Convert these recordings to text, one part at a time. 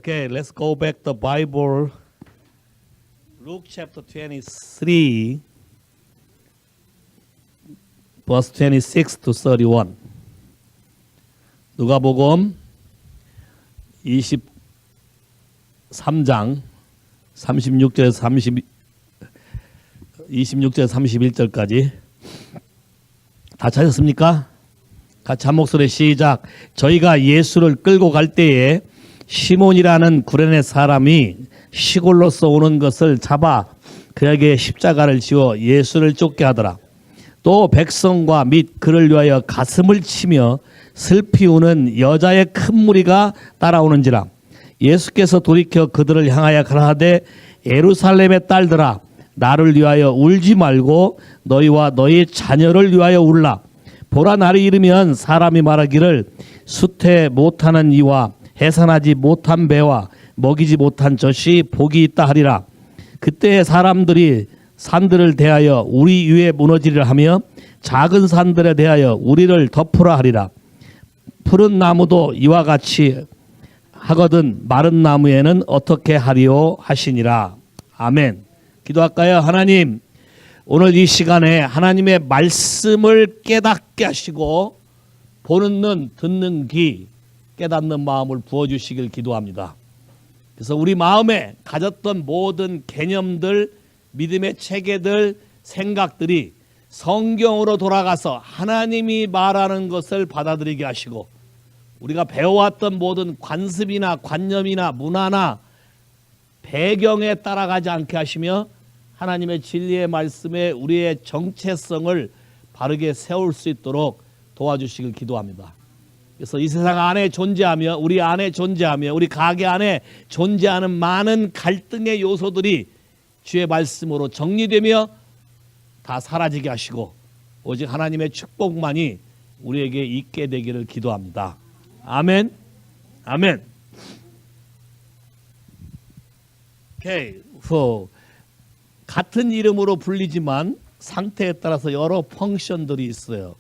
Okay, let's go back the Bible. Luke chapter 23, verse 26 to 31. 누가복음 23장 26절에서 31절까지 다 찾았습니까? 같이 한 목소리 시작. 저희가 예수를 끌고 갈 때에 시몬이라는 구레네 사람이 시골로서 오는 것을 잡아 그에게 십자가를 지어 예수를 쫓게 하더라. 또 백성과 및 그를 위하여 가슴을 치며 슬피 우는 여자의 큰 무리가 따라오는지라. 예수께서 돌이켜 그들을 향하여 가라사대 예루살렘의 딸들아 나를 위하여 울지 말고 너희와 너희 자녀를 위하여 울라. 보라 날이 이르면 사람이 말하기를 수태 못하는 이와 해산하지 못한 배와 먹이지 못한 젖이 복이 있다 하리라. 그때 사람들이 산들을 대하여 우리 위에 무너지리라 하며 작은 산들에 대하여 우리를 덮으라 하리라. 푸른 나무도 이와 같이 하거든 마른 나무에는 어떻게 하리오 하시니라. 아멘. 기도할까요? 하나님, 오늘 이 시간에 하나님의 말씀을 깨닫게 하시고 보는 눈, 듣는 귀, 깨닫는 마음을 부어주시길 기도합니다. 그래서 우리 마음에 가졌던 모든 개념들, 믿음의 체계들, 생각들이 성경으로 돌아가서 하나님이 말하는 것을 받아들이게 하시고 우리가 배워왔던 모든 관습이나 관념이나 문화나 배경에 따라가지 않게 하시며 하나님의 진리의 말씀에 우리의 정체성을 바르게 세울 수 있도록 도와주시길 기도합니다. 그래서 이 세상 안에 존재하며 우리 안에 존재하며 우리 가게 안에 존재하는 많은 갈등의 요소들이 주의 말씀으로 정리되며 다 사라지게 하시고 오직 하나님의 축복만이 우리에게 있게 되기를 기도합니다. 아멘. 아멘. 오케이. 같은 이름으로 불리지만 상태에 따라서 여러 펑션들이 있어요.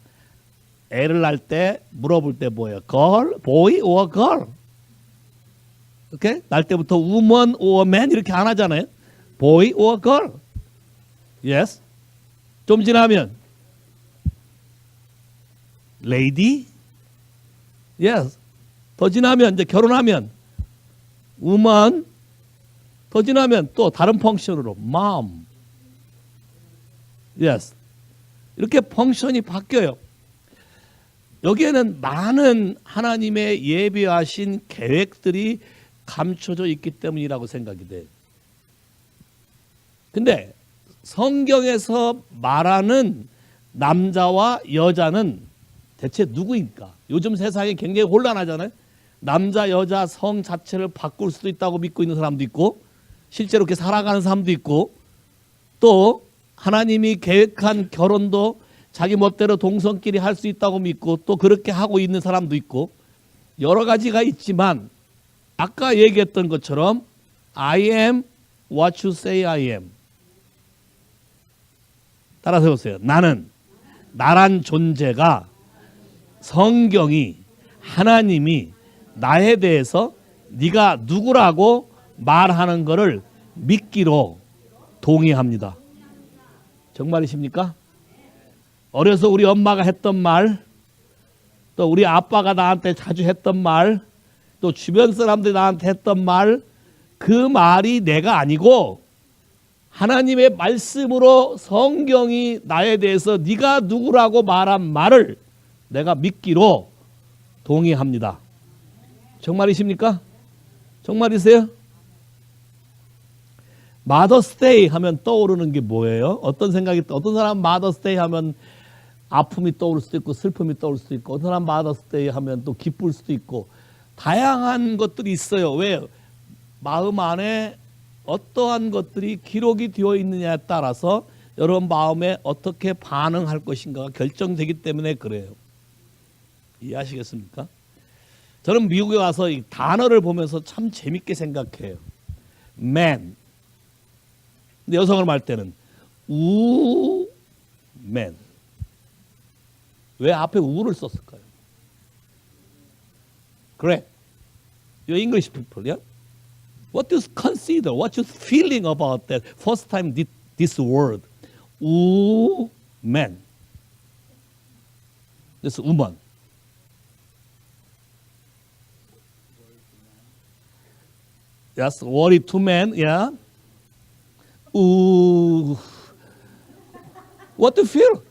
애를 낳을 때 물어볼 때 뭐예요? girl, boy or girl? 오케이? 낳을 때부터 woman or man 이렇게 안 하잖아요. boy or girl? yes. 좀 지나면 lady? yes. 더 지나면 이제 결혼하면 woman. 더 지나면 또 다른 펑션으로 mom. yes. 이렇게 펑션이 바뀌어요. 여기에는 많은 하나님의 예비하신 계획들이 감춰져 있기 때문이라고 생각이 돼요. 근데 성경에서 말하는 남자와 여자는 대체 누구입니까? 요즘 세상이 굉장히 혼란하잖아요. 남자 여자 성 자체를 바꿀 수도 있다고 믿고 있는 사람도 있고 실제로 그렇게 살아가는 사람도 있고 또 하나님이 계획한 결혼도 자기 멋대로 동성끼리 할 수 있다고 믿고 또 그렇게 하고 있는 사람도 있고 여러 가지가 있지만 아까 얘기했던 것처럼 I am what you say I am. 따라서 해보세요. 나란 존재가 성경이 하나님이 나에 대해서 네가 누구라고 말하는 것을 믿기로 동의합니다. 정말이십니까? 어려서 우리 엄마가 했던 말, 또 우리 아빠가 나한테 자주 했던 말, 또 주변 사람들이 나한테 했던 말, 그 말이 내가 아니고 하나님의 말씀으로 성경이 나에 대해서 네가 누구라고 말한 말을 내가 믿기로 동의합니다. 정말이십니까? 정말이세요? 마더스데이 하면 떠오르는 게 뭐예요? 어떤 사람 마더스데이 하면 아픔이 떠오를 수도 있고 슬픔이 떠오를 수도 있고 어떤 사람 마더스데이 하면 또 기쁠 수도 있고 다양한 것들이 있어요. 왜? 마음 안에 어떠한 것들이 기록이 되어 있느냐에 따라서 여러분 마음에 어떻게 반응할 것인가가 결정되기 때문에 그래요. 이해하시겠습니까? 저는 미국에 와서 이 단어를 보면서 참 재밌게 생각해요. man. 근데 여성을 말 때는 woman. 왜 앞에 우를 썼을까요? Correct. You're English people, yeah? What do you consider? What you feeling about that first time this word? Woman. This woman. Yes, worry to man, yeah. What do you feel?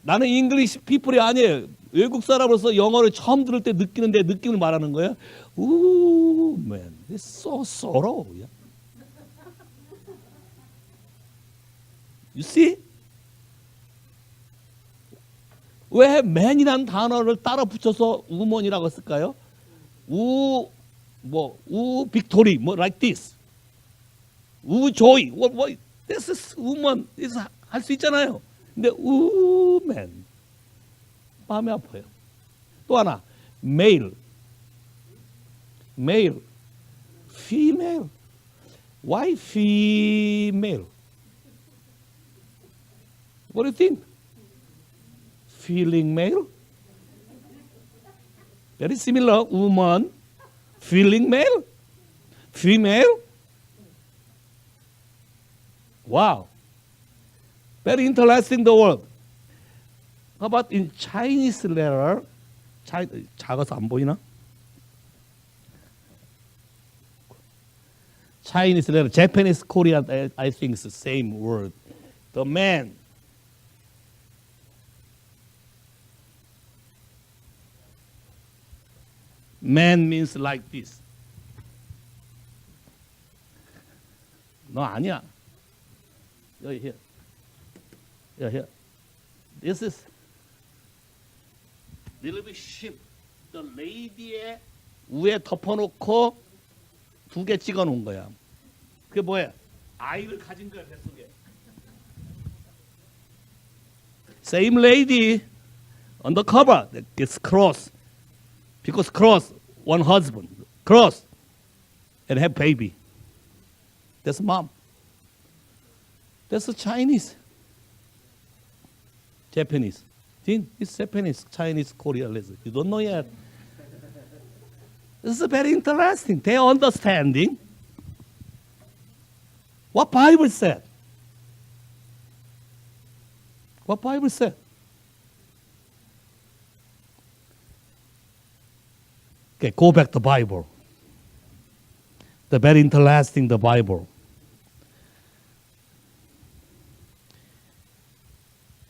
나는 잉글리시 피플이 아니에요. 외국 사람으로서 영어를 처음 들을 때 느끼는 데 느낌을 말하는 거예요. Ooh, man, it's so sorrow. Yeah. You see? 왜 man이라는 단어를 따라 붙여서 woman이라고 쓸까요? 빅토리, like this. joy, this is woman, 할 수 있잖아요. 근데 man, 마음이 아파요. 또 하나, male, female. Why female? What do you think? Feeling male? Very similar, woman, feeling male, female. Wow. Very interesting the word. How about in Chinese letter? 작아서 안 보이나? Chinese letter, Japanese, Korean, I think it's the same word. The man. Man means like this. 너 아니야. 여기 here. Here. This is little bit sheep. The lady의 위에 덮어놓고 두 개 찍어놓은 거야. 그게 뭐야? 아이를 가진 거야 뱃속에. Same lady on the cover. It's cross. Because cross, one husband. Cross. And have baby. That's mom. That's Chinese. Japanese. It's Japanese, Chinese, Korean. You don't know yet. This is very interesting. They are understanding what Bible said. What Bible said. Okay, go back to the Bible. The very interesting, the Bible.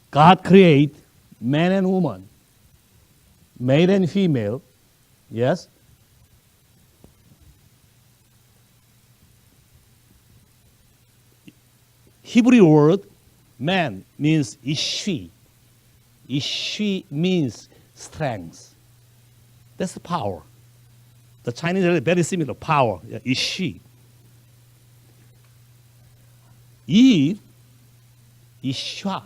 God create man and woman, male and female, yes? Hebrew word man means ishi. Ishi means strength. That's the power. The Chinese are very similar, power, ishi. Eve, ishwa.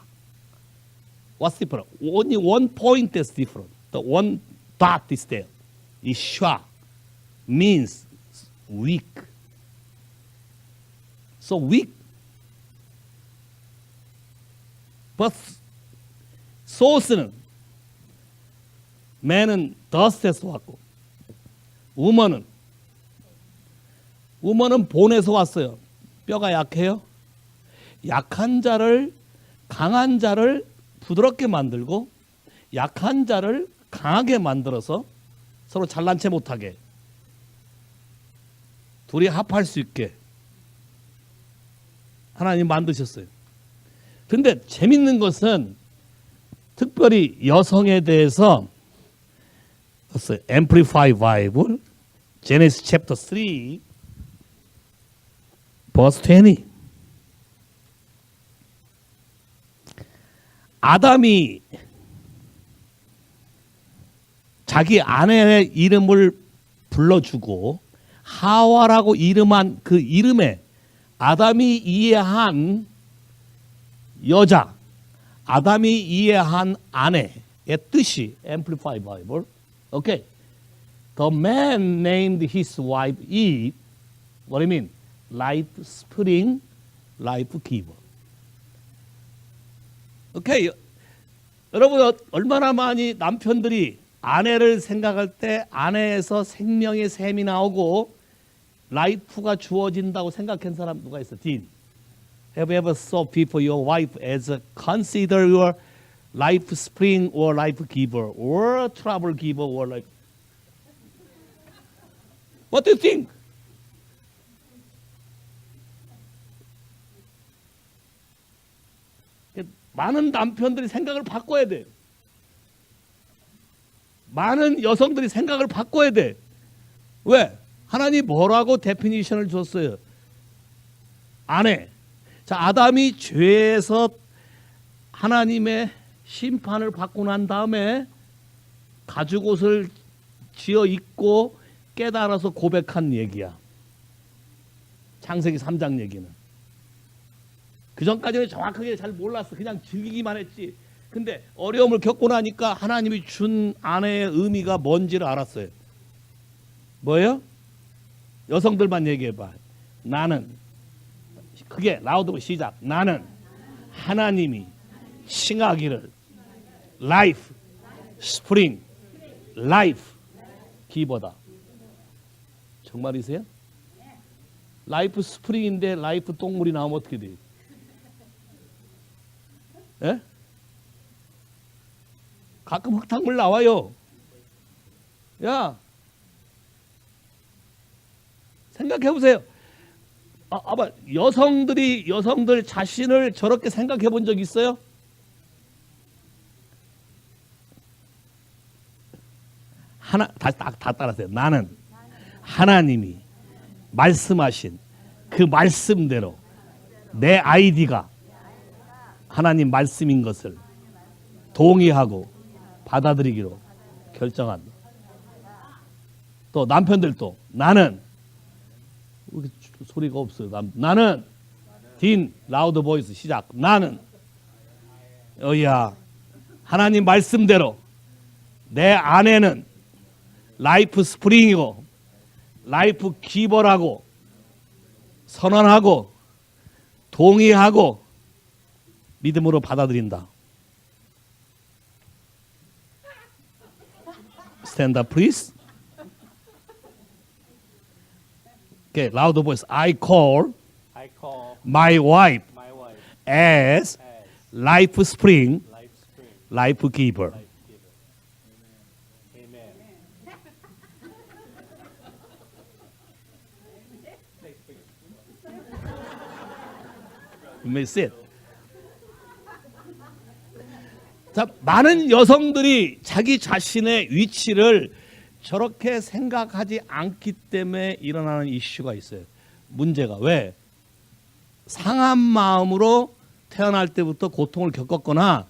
What's different? Only one point is different. The one dot is there. Ishwa means weak. So weak. But source는 man은 dust에서 왔고 woman은 본에서 왔어요. 뼈가 약해요. 약한 자를 강한 자를 부드럽게 만들고 약한 자를 강하게 만들어서 서로 잘난 체 못하게 둘이 합할 수 있게 하나님 만드셨어요. 근데 재밌는 것은 특별히 여성에 대해서 Amplified Bible Genesis chapter 3 verse 20 아담이 자기 아내의 이름을 불러주고 하와라고 이름한 그 이름에 아담이 이해한 여자, 아담이 이해한 아내의 뜻이 Amplified Bible. Okay. The man named his wife Eve. What do you mean? Life spring, life giver. 오케이. 여러분 얼마나 많이 남편들이 아내를 생각할 때 아내에서 생명의 샘이 나오고 라이프가 주어진다고 생각한 사람 누가 있어? 딘. Have you ever saw people, your wife, as a consider your life spring or life giver or trouble giver or like? What do you think? 많은 남편들이 생각을 바꿔야 돼. 많은 여성들이 생각을 바꿔야 돼. 왜? 하나님 뭐라고 데피니션을 줬어요? 아내. 자, 아담이 죄에서 하나님의 심판을 받고 난 다음에 가죽옷을 지어 입고 깨달아서 고백한 얘기야. 창세기 3장 얘기는. 그 전까지는 정확하게 잘 몰랐어. 그냥 즐기기만 했지. 근데 어려움을 겪고 나니까 하나님이 준 아내의 의미가 뭔지를 알았어요. 뭐예요? 여성들만 얘기해봐. 나는, 그게 라우드로 시작. 나는 하나님이 칭하기를 라이프, 스프링, 라이프, 기버다. 정말이세요? 라이프 스프링인데 라이프 똥물이 나오면 어떻게 돼요? 예? 가끔 흙탕물 나와요. 야, 생각해 보세요. 아마 여성들 자신을 저렇게 생각해 본 적 있어요? 다 따라하세요. 나는 하나님이 말씀하신 그 말씀대로 내 아이디가 하나님 말씀인 것을 동의하고 받아들이기로 결정한다. 또 남편들도 나는, 소리가 없어요. 나는 딘 라우드 보이스 시작. 나는 하나님 말씀대로 내 아내는 라이프 스프링이고 라이프 기버라고 선언하고 동의하고 믿음으로 받아들인다. Stand up, please. Okay, loud voice. I call my wife as life spring, life giver. Amen. You may sit. 자, 많은 여성들이 자기 자신의 위치를 저렇게 생각하지 않기 때문에 일어나는 이슈가 있어요. 문제가 왜? 상한 마음으로 태어날 때부터 고통을 겪었거나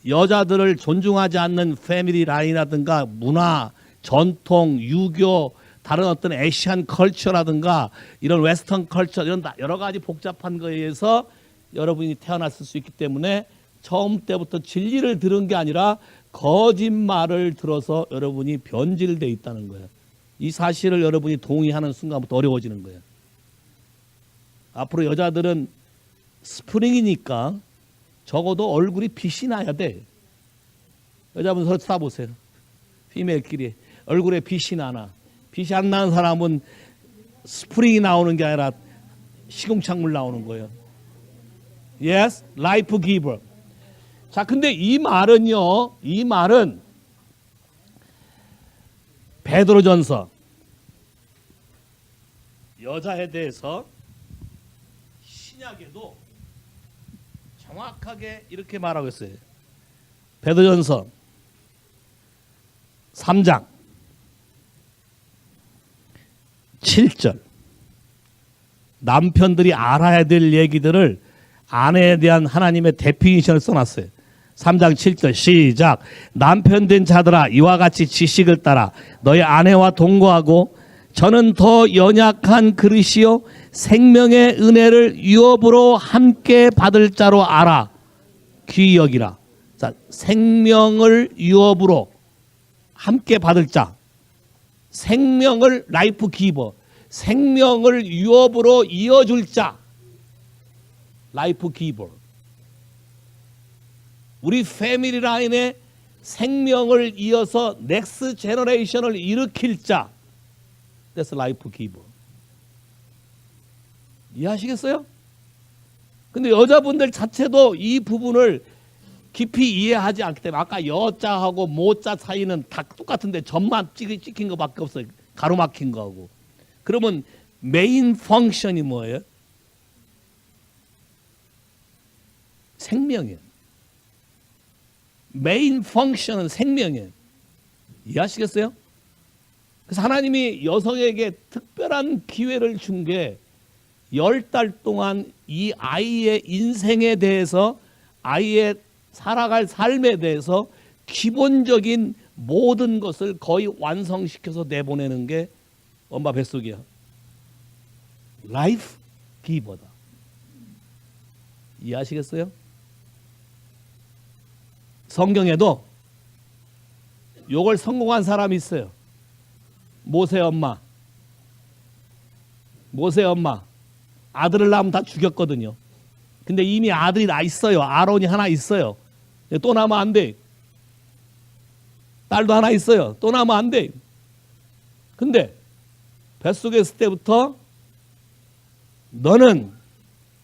여자들을 존중하지 않는 패밀리 라인이라든가 문화, 전통, 유교, 다른 어떤 애시안 컬처라든가 이런 웨스턴 컬처 이런 여러 가지 복잡한 거에 의해서 여러분이 태어났을 수 있기 때문에 처음 때부터 진리를 들은 게 아니라 거짓말을 들어서 여러분이 변질돼 있다는 거예요. 이 사실을 여러분이 동의하는 순간부터 어려워지는 거예요. 앞으로 여자들은 스프링이니까 적어도 얼굴이 빛이 나야 돼. 여자분 서로 쳐다보세요. 피메일끼리 얼굴에 빛이 나나. 빛이 안 나는 사람은 스프링이 나오는 게 아니라 시궁창물 나오는 거예요. Yes, life giver. 자, 근데 이 말은요, 이 말은 베드로전서 여자에 대해서 신약에도 정확하게 이렇게 말하고 있어요. 베드로전서 3장 7절. 남편들이 알아야 될 얘기들을 아내에 대한 하나님의 데피니션을 써놨어요. 3장 7절 시작. 남편 된 자들아 이와 같이 지식을 따라 너희 아내와 동거하고 저는 더 연약한 그릇이요 생명의 은혜를 유업으로 함께 받을 자로 알아. 귀히 여기라. 자, 생명을 유업으로 함께 받을 자. 생명을 라이프 기버. 생명을 유업으로 이어줄 자. 라이프 기버. 우리 패밀리 라인에 생명을 이어서 넥스트 제너레이션을 일으킬 자. That's life giver. 이해하시겠어요? 근데 여자분들 자체도 이 부분을 깊이 이해하지 않기 때문에 아까 여자하고 모자 사이는 다 똑같은데 점만 찍힌 거밖에 없어요. 가로막힌 거하고. 그러면 메인 펑션이 뭐예요? 생명이에요. 메인 펑션은 생명이에요. 이해하시겠어요? 그래서 하나님이 여성에게 특별한 기회를 준 게 10달 동안 이 아이의 인생에 대해서, 아이의 살아갈 삶에 대해서 기본적인 모든 것을 거의 완성시켜서 내보내는 게 엄마 뱃속이야. 라이프 기버다. 이해하시겠어요? 성경에도 요걸 성공한 사람이 있어요. 모세 엄마. 모세 엄마. 아들을 낳으면 다 죽였거든요. 근데 이미 아들이 나 있어요. 아론이 하나 있어요. 또 낳으면 안 돼. 딸도 하나 있어요. 또 낳으면 안 돼. 근데 뱃속에 있을 때부터 너는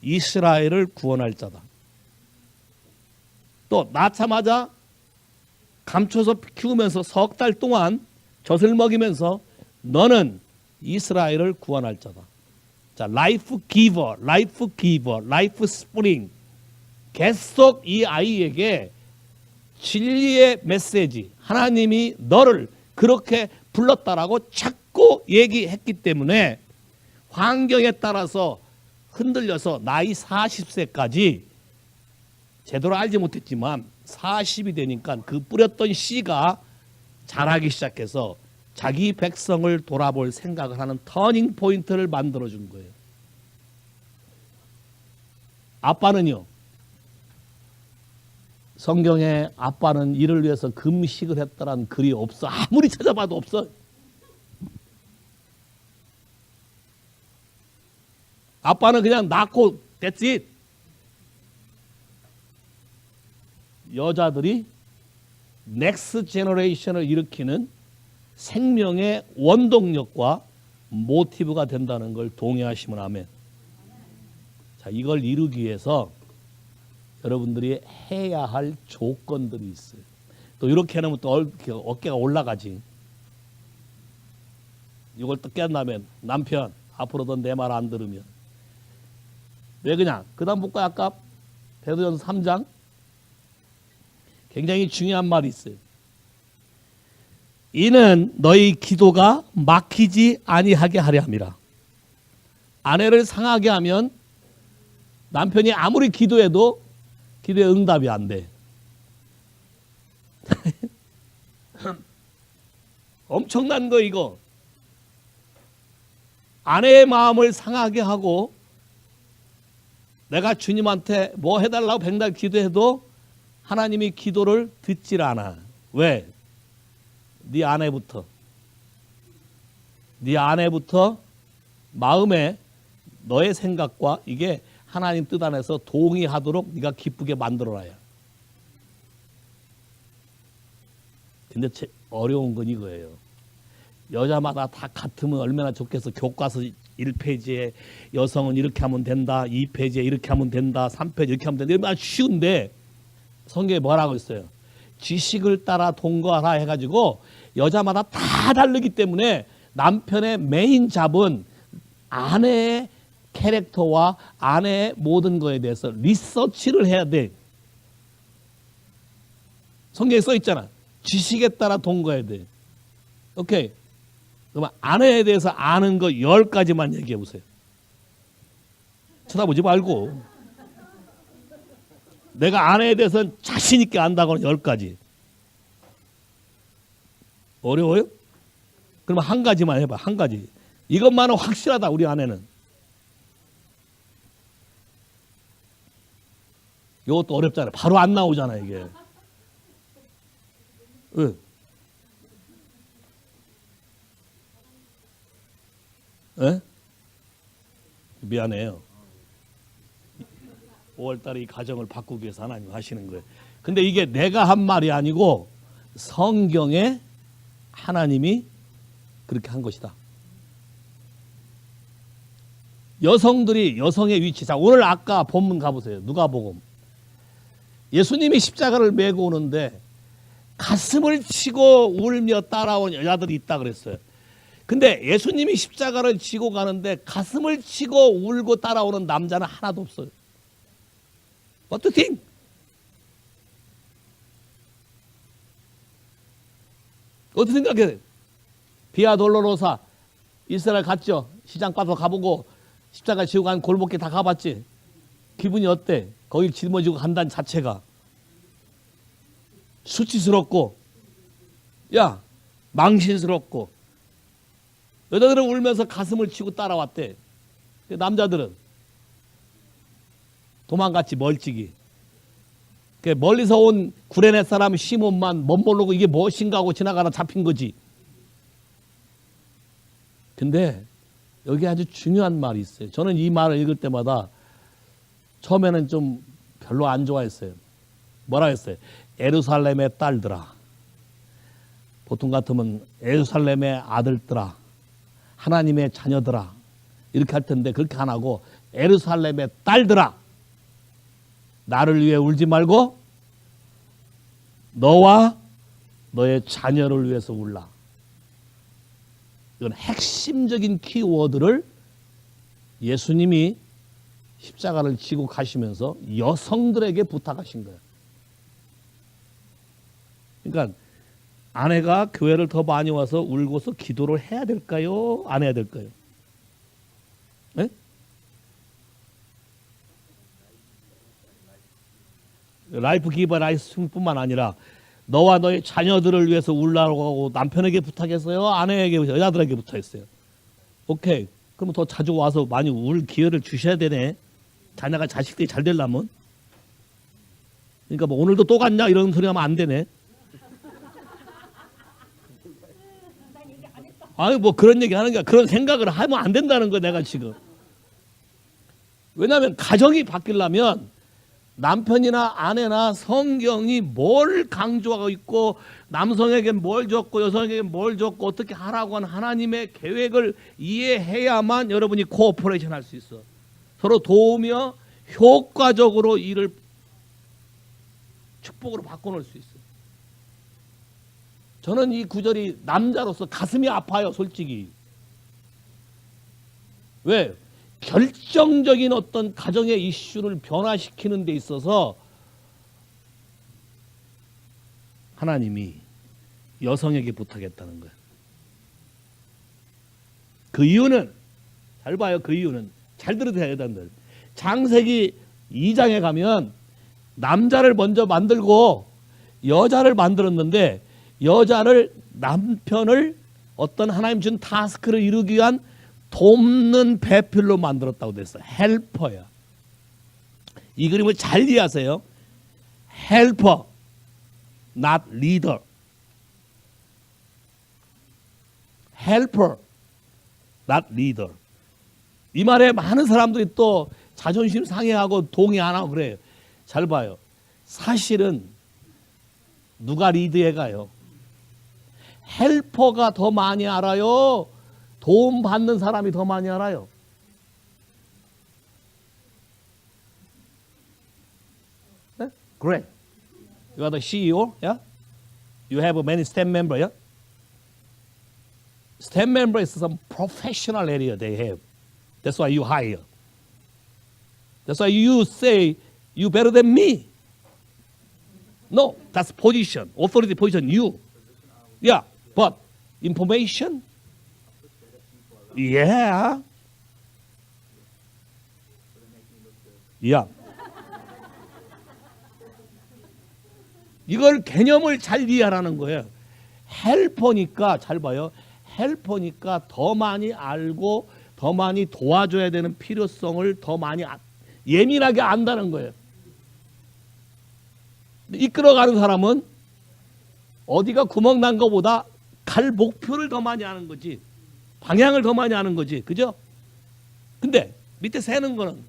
이스라엘을 구원할 자다. 또 낳자마자 감춰서 키우면서 석 달 동안 젖을 먹이면서 너는 이스라엘을 구원할 자다. 자, 라이프 기버, 라이프 기버, 라이프 스프링. 계속 이 아이에게 진리의 메시지, 하나님이 너를 그렇게 불렀다라고 자꾸 얘기했기 때문에 환경에 따라서 흔들려서 나이 40세까지 제대로 알지 못했지만 40이 되니까 그 뿌렸던 씨가 자라기 시작해서 자기 백성을 돌아볼 생각을 하는 터닝 포인트를 만들어준 거예요. 아빠는요. 성경에 아빠는 이를 위해서 금식을 했다라는 글이 없어. 아무리 찾아봐도 없어. 아빠는 그냥 낳고 that's it. 여자들이 넥스트 제너레이션을 일으키는 생명의 원동력과 모티브가 된다는 걸 동의하시면 아멘. 자, 이걸 이루기 위해서 여러분들이 해야 할 조건들이 있어요. 또 이렇게 해놓으면 또 어깨가 올라가지. 이걸 또 깨닫다면 남편 앞으로도 내 말 안 들으면 왜 그냥 그 다음 볼까요? 아까 베드로전서 3장 굉장히 중요한 말이 있어요. 이는 너희 기도가 막히지 아니하게 하려 함이라. 아내를 상하게 하면 남편이 아무리 기도해도 기도에 응답이 안 돼. 엄청난 거 이거. 아내의 마음을 상하게 하고 내가 주님한테 뭐 해달라고 백날 기도해도 하나님이 기도를 듣질 않아. 왜? 네 아내부터 마음에 너의 생각과 이게 하나님 뜻 안에서 동의하도록 네가 기쁘게 만들어놔야. 근데 어려운 건 이거예요. 여자마다 다 같으면 얼마나 좋겠어. 교과서 1페이지에 여성은 이렇게 하면 된다. 2페이지에 이렇게 하면 된다. 3페이지 이렇게 하면 된다. 얼마나 쉬운데 성경에 뭐라고 있어요? 지식을 따라 동거하라 해가지고 여자마다 다 다르기 때문에 남편의 메인 잡은 아내의 캐릭터와 아내의 모든 거에 대해서 리서치를 해야 돼. 성경에 써 있잖아. 지식에 따라 동거해야 돼. 오케이. 그러면 아내에 대해서 아는 거 10가지만 얘기해 보세요. 쳐다보지 말고. 내가 아내에 대해서는 자신 있게 안다고는 10가지. 어려워요? 그러면 한 가지만 해봐. 한 가지. 이것만은 확실하다. 우리 아내는. 이것도 어렵잖아요. 바로 안 나오잖아 이게. 응. 에? 미안해요. 5월달에 이 가정을 바꾸기 위해서 하나님 하시는 거예요. 근데 이게 내가 한 말이 아니고 성경에 하나님이 그렇게 한 것이다. 여성들이 여성의 위치. 자, 오늘 아까 본문 가보세요. 누가복음. 예수님이 십자가를 메고 오는데 가슴을 치고 울며 따라온 여자들이 있다 그랬어요. 근데 예수님이 십자가를 지고 가는데 가슴을 치고 울고 따라오는 남자는 하나도 없어요. What do you think? 어떻게 생각해요? 비아 돌로로사 이스라엘 갔죠. 시장 가서 가보고 십자가 지고 간 골목길 다 가봤지. 기분이 어때? 거길 짊어지고 간다는 자체가 수치스럽고, 야, 망신스럽고. 여자들은 울면서 가슴을 치고 따라왔대. 남자들은 도망갔지, 멀찍이. 멀리서 온 구레네 사람 시몬만 멋 모르고 이게 무엇인가 하고 지나가다 잡힌 거지. 근데 여기 아주 중요한 말이 있어요. 저는 이 말을 읽을 때마다 처음에는 좀 별로 안 좋아했어요. 뭐라 했어요? 예루살렘의 딸들아. 보통 같으면 예루살렘의 아들들아, 하나님의 자녀들아, 이렇게 할 텐데 그렇게 안 하고 예루살렘의 딸들아, 나를 위해 울지 말고 너와 너의 자녀를 위해서 울라. 이건 핵심적인 키워드를 예수님이 십자가를 지고 가시면서 여성들에게 부탁하신 거예요. 그러니까 아내가 교회를 더 많이 와서 울고서 기도를 해야 될까요? 안 해야 될까요? 네? 라이프 기버 라이스뿐만 아니라 너와 너의 자녀들을 위해서 울라고 하고 남편에게 부탁했어요? 아내에게, 여자들에게 부탁했어요? 오케이. 그럼 더 자주 와서 많이 울 기회를 주셔야 되네. 자녀가 자식들이 잘 되려면. 그러니까 뭐 오늘도 또 갔냐 이런 소리 하면 안 되네. 아유, 뭐 그런 얘기 하는 게 그런 생각을 하면 안 된다는 거 내가 지금. 왜냐하면 가정이 바뀌려면 남편이나 아내나 성경이 뭘 강조하고 있고 남성에게 뭘 줬고 여성에게 뭘 줬고 어떻게 하라고 하는 하나님의 계획을 이해해야만 여러분이 코오퍼레이션 할 수 있어. 서로 도우며 효과적으로 일을 축복으로 바꿔놓을 수 있어. 저는 이 구절이 남자로서 가슴이 아파요, 솔직히. 왜? 결정적인 어떤 가정의 이슈를 변화시키는 데 있어서 하나님이 여성에게 부탁했다는 거예요. 그 이유는, 잘 봐요, 그 이유는. 잘 들으세요, 여러분들. 창세기 2장에 가면 남자를 먼저 만들고 여자를 만들었는데 여자를, 남편을 어떤 하나님 준 타스크를 이루기 위한 돕는 배필로 만들었다고 됐어요. 헬퍼야. 이 그림을 잘 이해하세요. 헬퍼, not leader. 헬퍼, not leader. 이 말에 많은 사람들이 또 자존심 상해하고 동의 안 하고 그래요. 잘 봐요. 사실은 누가 리드해가요? 헬퍼가 더 많이 알아요? 도움 받는 사람이 더 많이 알아요? 네? Great. You are the CEO, yeah? You have many staff members, yeah? Staff member is some professional area they have. That's why you hire. That's why you say you better than me. No, that's position, authority position. You, yeah, but information, yeah, yeah. 이걸 개념을 잘 이해하라는 거예요. 헬퍼니까 잘 봐요. 헬퍼니까 더 많이 알고 더 많이 도와줘야 되는 필요성을 더 많이 예민하게 안다는 거예요. 이끌어가는 사람은 어디가 구멍 난 것보다 갈 목표를 더 많이 아는 거지, 방향을 더 많이 아는 거지, 그죠? 근데 밑에 세는 거는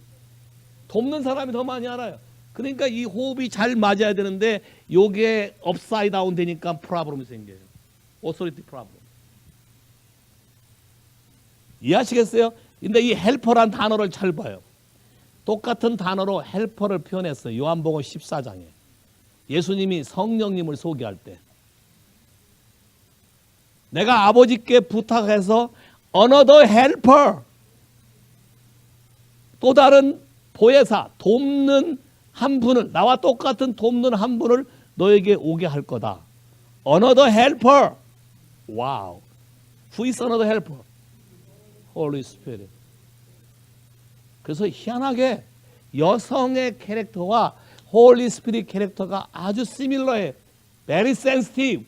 돕는 사람이 더 많이 알아요. 그러니까 이 호흡이 잘 맞아야 되는데 요게 업사이드 다운 되니까 프로블럼이 생겨요. 오소리티 프로블럼. 이해하시겠어요? 근데 이 헬퍼란 단어를 잘 봐요. 똑같은 단어로 헬퍼를 표현했어요. 요한복음 14장에. 예수님이 성령님을 소개할 때. 내가 아버지께 부탁해서 another helper, 또 다른 보혜사, 돕는 한 분을, 나와 똑같은 돕는 한 분을 너에게 오게 할 거다. Another helper. 와우. Who is another helper? Holy Spirit. 그래서 희한하게 여성의 캐릭터와 Holy Spirit 캐릭터가 아주 시밀러해. Very sensitive.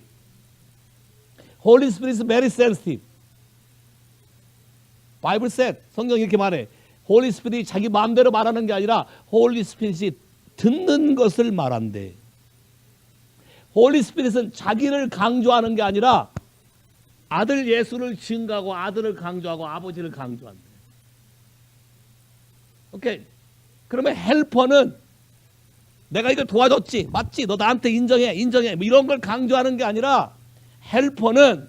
Holy Spirit is very sensitive. Bible said, 성경이 이렇게 말해. Holy Spirit이 자기 마음대로 말하는 게 아니라 Holy Spirit이 듣는 것을 말한대. Holy Spirit은 자기를 강조하는 게 아니라 아들 예수를 증거하고 아들을 강조하고 아버지를 강조한대. 오케이. 그러면 헬퍼는 내가 이걸 도와줬지, 맞지? 너 나한테 인정해, 인정해. 뭐 이런 걸 강조하는 게 아니라 헬퍼는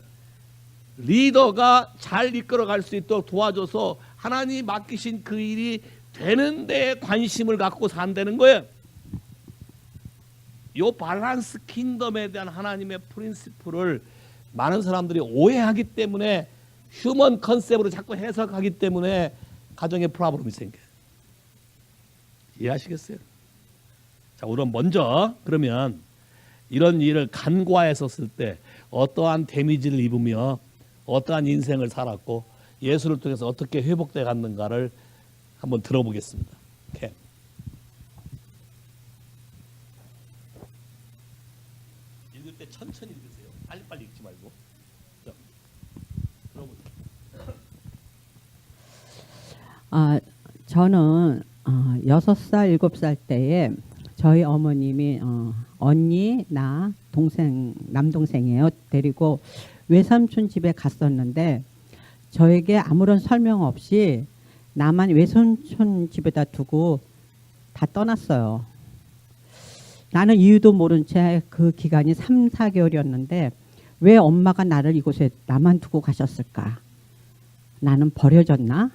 리더가 잘 이끌어갈 수 있도록 도와줘서 하나님이 맡기신 그 일이 되는 데에 관심을 갖고 산다는 거예요. 이 밸런스 킹덤에 대한 하나님의 프린시플을 많은 사람들이 오해하기 때문에 휴먼 컨셉으로 자꾸 해석하기 때문에 가정에 프로블럼이 생겨요. 이해하시겠어요? 자, 우선 먼저 그러면 이런 일을 간과했었을 때 어떠한 데미지를 입으며 어떠한 인생을 살았고 예수를 통해서 어떻게 회복돼 갔는가를 한번 들어보겠습니다. 오케이. 읽을 때 천천히 읽으세요. 빨리빨리 읽지 말고. 자, 들어보세요. 저는 6살, 7살 때에 저희 어머님이 언니, 나, 동생, 남동생이에요. 데리고 외삼촌 집에 갔었는데 저에게 아무런 설명 없이 나만 외삼촌 집에다 두고 다 떠났어요. 나는 이유도 모른 채 그 기간이 3, 4개월이었는데 왜 엄마가 나를 이곳에 나만 두고 가셨을까? 나는 버려졌나?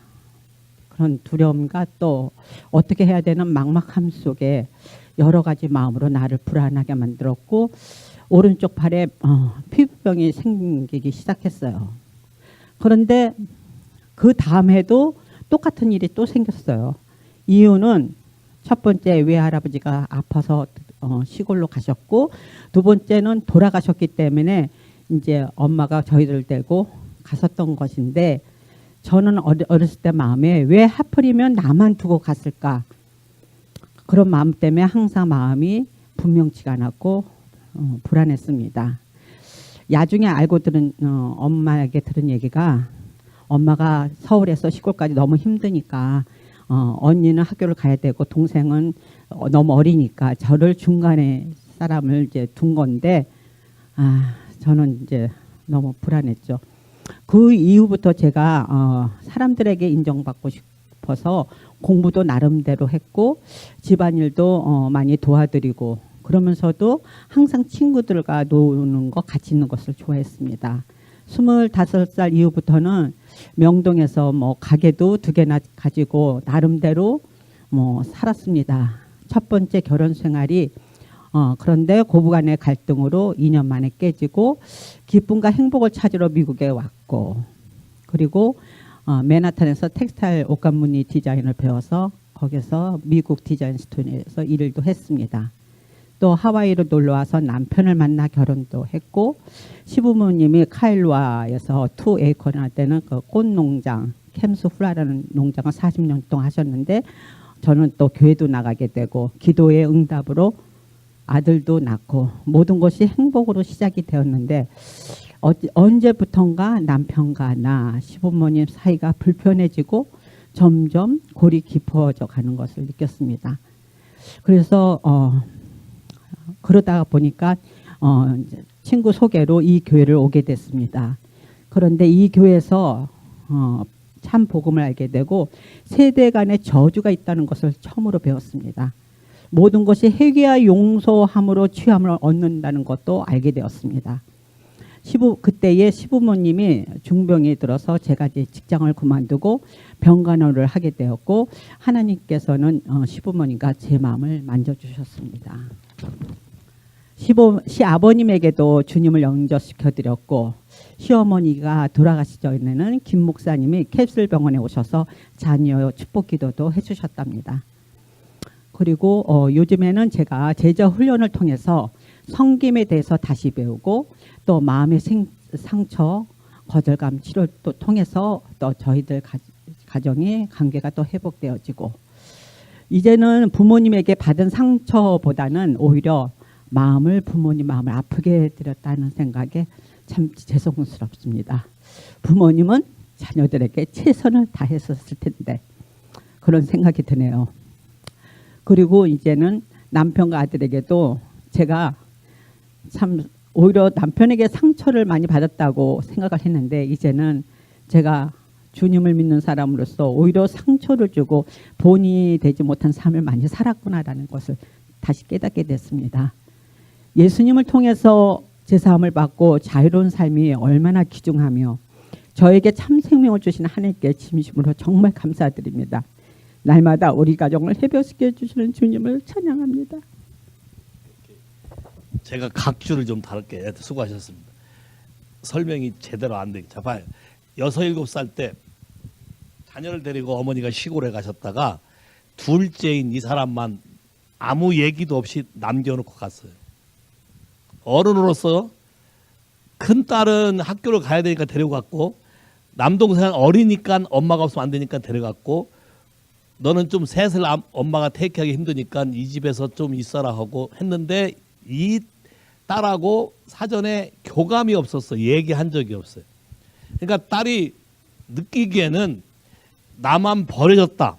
그런 두려움과 또 어떻게 해야 되는 막막함 속에 여러 가지 마음으로 나를 불안하게 만들었고 오른쪽 팔에 피부병이 생기기 시작했어요. 그런데 그 다음에도 똑같은 일이 또 생겼어요. 이유는 첫 번째 외할아버지가 아파서 시골로 가셨고 두 번째는 돌아가셨기 때문에 이제 엄마가 저희를 데리고 갔었던 것인데 저는 어렸을 때 마음에 왜 하필이면 나만 두고 갔을까? 그런 마음 때문에 항상 마음이 분명치가 않았고 불안했습니다. 나중에 알고 들은 엄마에게 들은 얘기가 엄마가 서울에서 시골까지 너무 힘드니까 언니는 학교를 가야 되고 동생은 너무 어리니까 저를 중간에 사람을 이제 둔 건데 저는 이제 너무 불안했죠. 그 이후부터 제가 사람들에게 인정받고 싶어서 공부도 나름대로 했고 집안일도 많이 도와드리고 그러면서도 항상 친구들과 노는 거 같이 있는 것을 좋아했습니다. 25살 이후부터는 명동에서 뭐 가게도 2개나 가지고 나름대로 뭐 살았습니다. 첫 번째 결혼 생활이 그런데 고부간의 갈등으로 2년 만에 깨지고 기쁨과 행복을 찾으러 미국에 왔고 그리고 맨하탄에서 텍스타일 옷감 무늬 디자인을 배워서 거기서 미국 디자인 스토어에서 일도 했습니다. 또 하와이로 놀러와서 남편을 만나 결혼도 했고 시부모님이 카일와에서 2에이커나 되는 그 꽃농장 캠스 후라라는 농장을 40년 동안 하셨는데 저는 또 교회도 나가게 되고 기도의 응답으로 아들도 낳고 모든 것이 행복으로 시작이 되었는데 언제부턴가 남편과 나 시부모님 사이가 불편해지고 점점 골이 깊어져 가는 것을 느꼈습니다. 그래서 그러다 보니까 친구 소개로 이 교회를 오게 됐습니다. 그런데 이 교회에서 참 복음을 알게 되고 세대 간의 저주가 있다는 것을 처음으로 배웠습니다. 모든 것이 회개와 용서함으로 취함을 얻는다는 것도 알게 되었습니다. 그때의 시부모님이 중병이 들어서 제가 이제 직장을 그만두고 병간호를 하게 되었고, 하나님께서는 시부모님과 제 마음을 만져주셨습니다. 시아버님에게도 주님을 영접시켜 드렸고, 시어머니가 돌아가시 전에는 김 목사님이 캡슐병원에 오셔서 자녀 축복 기도도 해주셨답니다. 그리고 요즘에는 제가 제자 훈련을 통해서 섬김에 대해서 다시 배우고, 또 마음의 상처, 거절감 치료도 통해서 또 저희들 가정의 관계가 또 회복되어지고, 이제는 부모님에게 받은 상처보다는 오히려 부모님 마음을 아프게 드렸다는 생각에 참 죄송스럽습니다. 부모님은 자녀들에게 최선을 다했었을 텐데 그런 생각이 드네요. 그리고 이제는 남편과 아들에게도 제가 참 오히려 남편에게 상처를 많이 받았다고 생각을 했는데, 이제는 제가 주님을 믿는 사람으로서 오히려 상처를 주고 본이 되지 못한 삶을 많이 살았구나라는 것을 다시 깨닫게 됐습니다. 예수님을 통해서 제사함을 받고 자유로운 삶이 얼마나 귀중하며 저에게 참 생명을 주신 하나님께 진심으로 정말 감사드립니다. 날마다 우리 가정을 회복시켜 주시는 주님을 찬양합니다. 제가 각 줄을 좀 다룰게요. 수고하셨습니다. 설명이 제대로 안 되기. 자, 봐요. 6, 7살 때 자녀를 데리고 어머니가 시골에 가셨다가 둘째인 이 사람만 아무 얘기도 없이 남겨놓고 갔어요. 어른으로서 큰 딸은 학교를 가야 되니까 데려갔고, 남동생은 어리니까 엄마가 없으면 안 되니까 데려갔고, 너는 좀 셋을 엄마가 테이크하기 힘드니까 이 집에서 좀 있어라 하고 했는데, 이 딸하고 사전에 교감이 없었어. 얘기한 적이 없어요. 그러니까 딸이 느끼기에는 나만 버려졌다.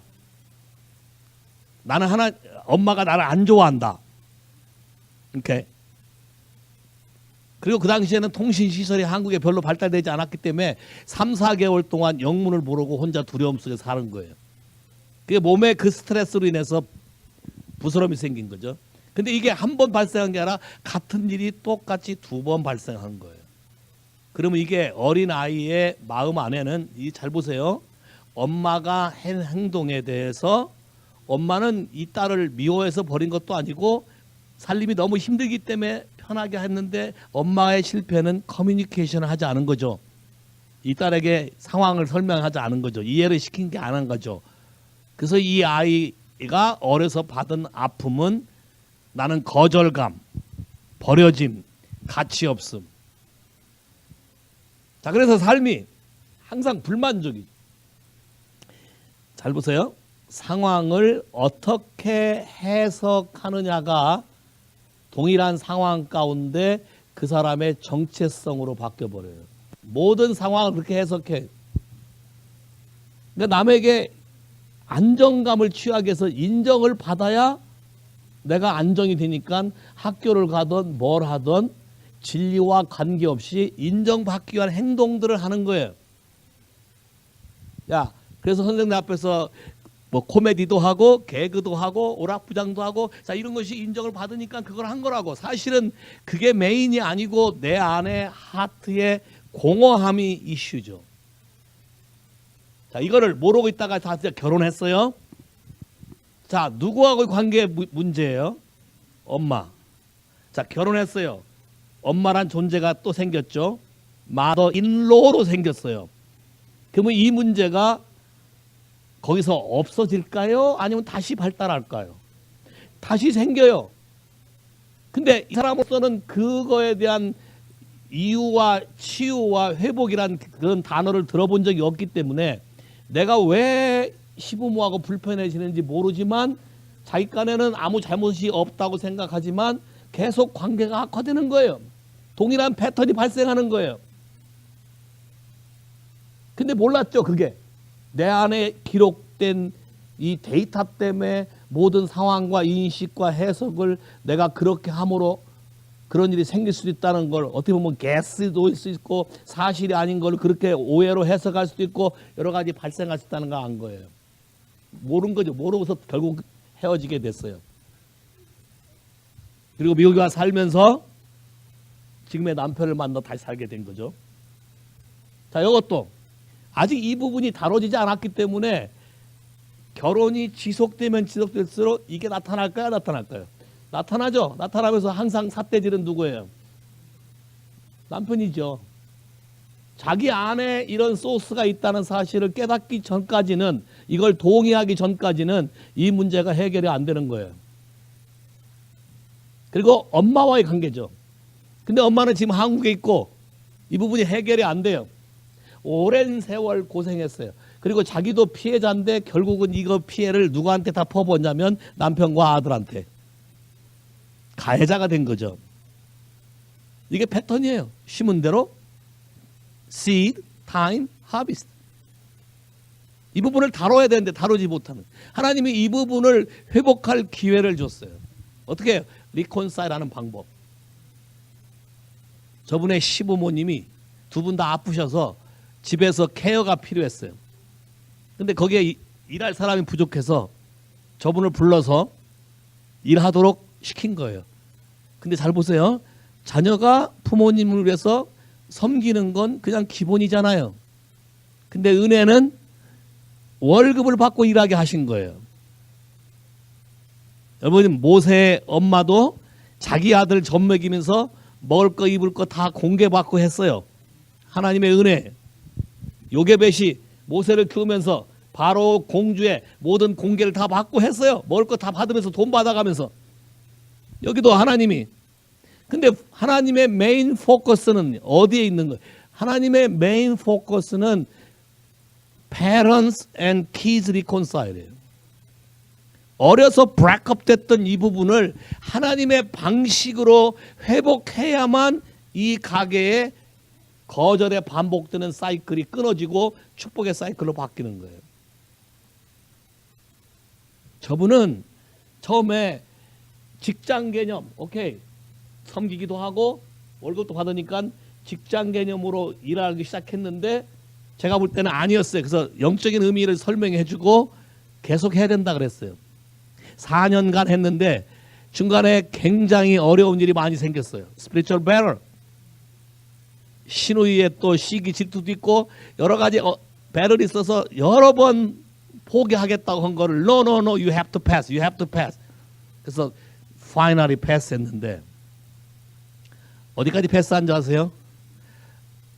나는 엄마가 나를 안 좋아한다. 이렇게. 그리고 그 당시에는 통신시설이 한국에 별로 발달되지 않았기 때문에 3, 4개월 동안 영문을 모르고 혼자 두려움 속에 사는 거예요. 그게 몸에 그 스트레스로 인해서 부스럼이 생긴 거죠. 근데 이게 한 번 발생한 게 아니라 같은 일이 똑같이 2번 발생한 거예요. 그러면 이게 어린 아이의 마음 안에는 잘 보세요. 엄마가 한 행동에 대해서 엄마는 이 딸을 미워해서 버린 것도 아니고 살림이 너무 힘들기 때문에 편하게 했는데, 엄마의 실패는 커뮤니케이션을 하지 않은 거죠. 이 딸에게 상황을 설명하지 않은 거죠. 이해를 시킨 게 안 한 거죠. 그래서 이 아이가 어려서 받은 아픔은 나는 거절감, 버려짐, 가치 없음. 자, 그래서 삶이 항상 불만족이죠. 잘 보세요. 상황을 어떻게 해석하느냐가 동일한 상황 가운데 그 사람의 정체성으로 바뀌어버려요. 모든 상황을 그렇게 해석해. 그러니까 남에게 안정감을 취하기 위해서 인정을 받아야 내가 안정이 되니까 학교를 가든 뭘 하든 진리와 관계없이 인정받기 위한 행동들을 하는 거예요. 야, 그래서 선생님 앞에서 뭐 코미디도 하고 개그도 하고 오락부장도 하고, 자, 이런 것이 인정을 받으니까 그걸 한 거라고. 사실은 그게 메인이 아니고 내 안에 하트의 공허함이 이슈죠. 자, 이거를 모르고 있다가 다 결혼했어요. 자, 누구하고의 관계 문제예요? 엄마. 자, 결혼했어요. 엄마란 존재가 또 생겼죠. 마더 인로로 생겼어요. 그러면 이 문제가 거기서 없어질까요? 아니면 다시 발달할까요? 다시 생겨요. 근데 이 사람으로서는 그거에 대한 이유와 치유와 회복이란 그런 단어를 들어본 적이 없기 때문에 내가 왜 시부모하고 불편해지는지 모르지만 자기 간에는 아무 잘못이 없다고 생각하지만 계속 관계가 악화되는 거예요. 동일한 패턴이 발생하는 거예요. 근데 몰랐죠, 그게. 내 안에 기록된 이 데이터 때문에 모든 상황과 인식과 해석을 내가 그렇게 함으로 그런 일이 생길 수도 있다는 걸, 어떻게 보면 게스도일 수 있고 사실이 아닌 걸 그렇게 오해로 해석할 수도 있고 여러 가지 발생할 수 있다는 걸 안 거예요. 모른 거죠. 모르고서 결국 헤어지게 됐어요. 그리고 미국에 와 살면서 지금의 남편을 만나 다시 살게 된 거죠. 자, 이것도 아직 이 부분이 다뤄지지 않았기 때문에 결혼이 지속되면 지속될수록 이게 나타날까요? 나타날까요? 나타나죠. 나타나면서 항상 삿대질은 누구예요? 남편이죠. 자기 안에 이런 소스가 있다는 사실을 깨닫기 전까지는, 이걸 동의하기 전까지는 이 문제가 해결이 안 되는 거예요. 그리고 엄마와의 관계죠. 근데 엄마는 지금 한국에 있고 이 부분이 해결이 안 돼요. 오랜 세월 고생했어요. 그리고 자기도 피해자인데 결국은 이거 피해를 누구한테 다 퍼붓냐면 남편과 아들한테. 가해자가 된 거죠. 이게 패턴이에요. 심은 대로 seed, time, harvest. 이 부분을 다뤄야 되는데 다루지 못하는. 하나님이 이 부분을 회복할 기회를 줬어요. 어떻게 해요? 리콘사일하는 방법. 저분의 시부모님이 두 분 다 아프셔서 집에서 케어가 필요했어요. 근데 거기에 일할 사람이 부족해서 저분을 불러서 일하도록 시킨 거예요. 근데 잘 보세요. 자녀가 부모님을 위해서 섬기는 건 그냥 기본이잖아요. 근데 은혜는 월급을 받고 일하게 하신 거예요. 여러분, 모세의 엄마도 자기 아들 젖 먹이면서 먹을 거 입을 거 다 공개받고 했어요. 하나님의 은혜. 요게벳이 모세를 키우면서 바로 공주의 모든 공개를 다 받고 했어요. 먹을 거 다 받으면서 돈 받아가면서. 여기도 하나님이. 근데 하나님의 메인 포커스는 어디에 있는 거예요? 하나님의 메인 포커스는 parents and kids reconcile이에요. 어려서 브레이크업 됐던 이 부분을 하나님의 방식으로 회복해야만 이 가게의 거절에 반복되는 사이클이 끊어지고 축복의 사이클로 바뀌는 거예요. 저분은 처음에 직장 개념, 오케이, 섬기기도 하고 월급도 받으니까 직장 개념으로 일하기 시작했는데 제가 볼 때는 아니었어요. 그래서 영적인 의미를 설명해 주고 계속 해야 된다 그랬어요. 4년간 했는데 중간에 굉장히 어려운 일이 많이 생겼어요. spiritual battle. 신우이에 또 시기 질투도 있고 여러 가지 배럴이 있어서 여러 번 포기하겠다고 한 거를 no, you have to pass, you have to pass. 그래서 finally pass 했는데 어디까지 패스한 줄 아세요?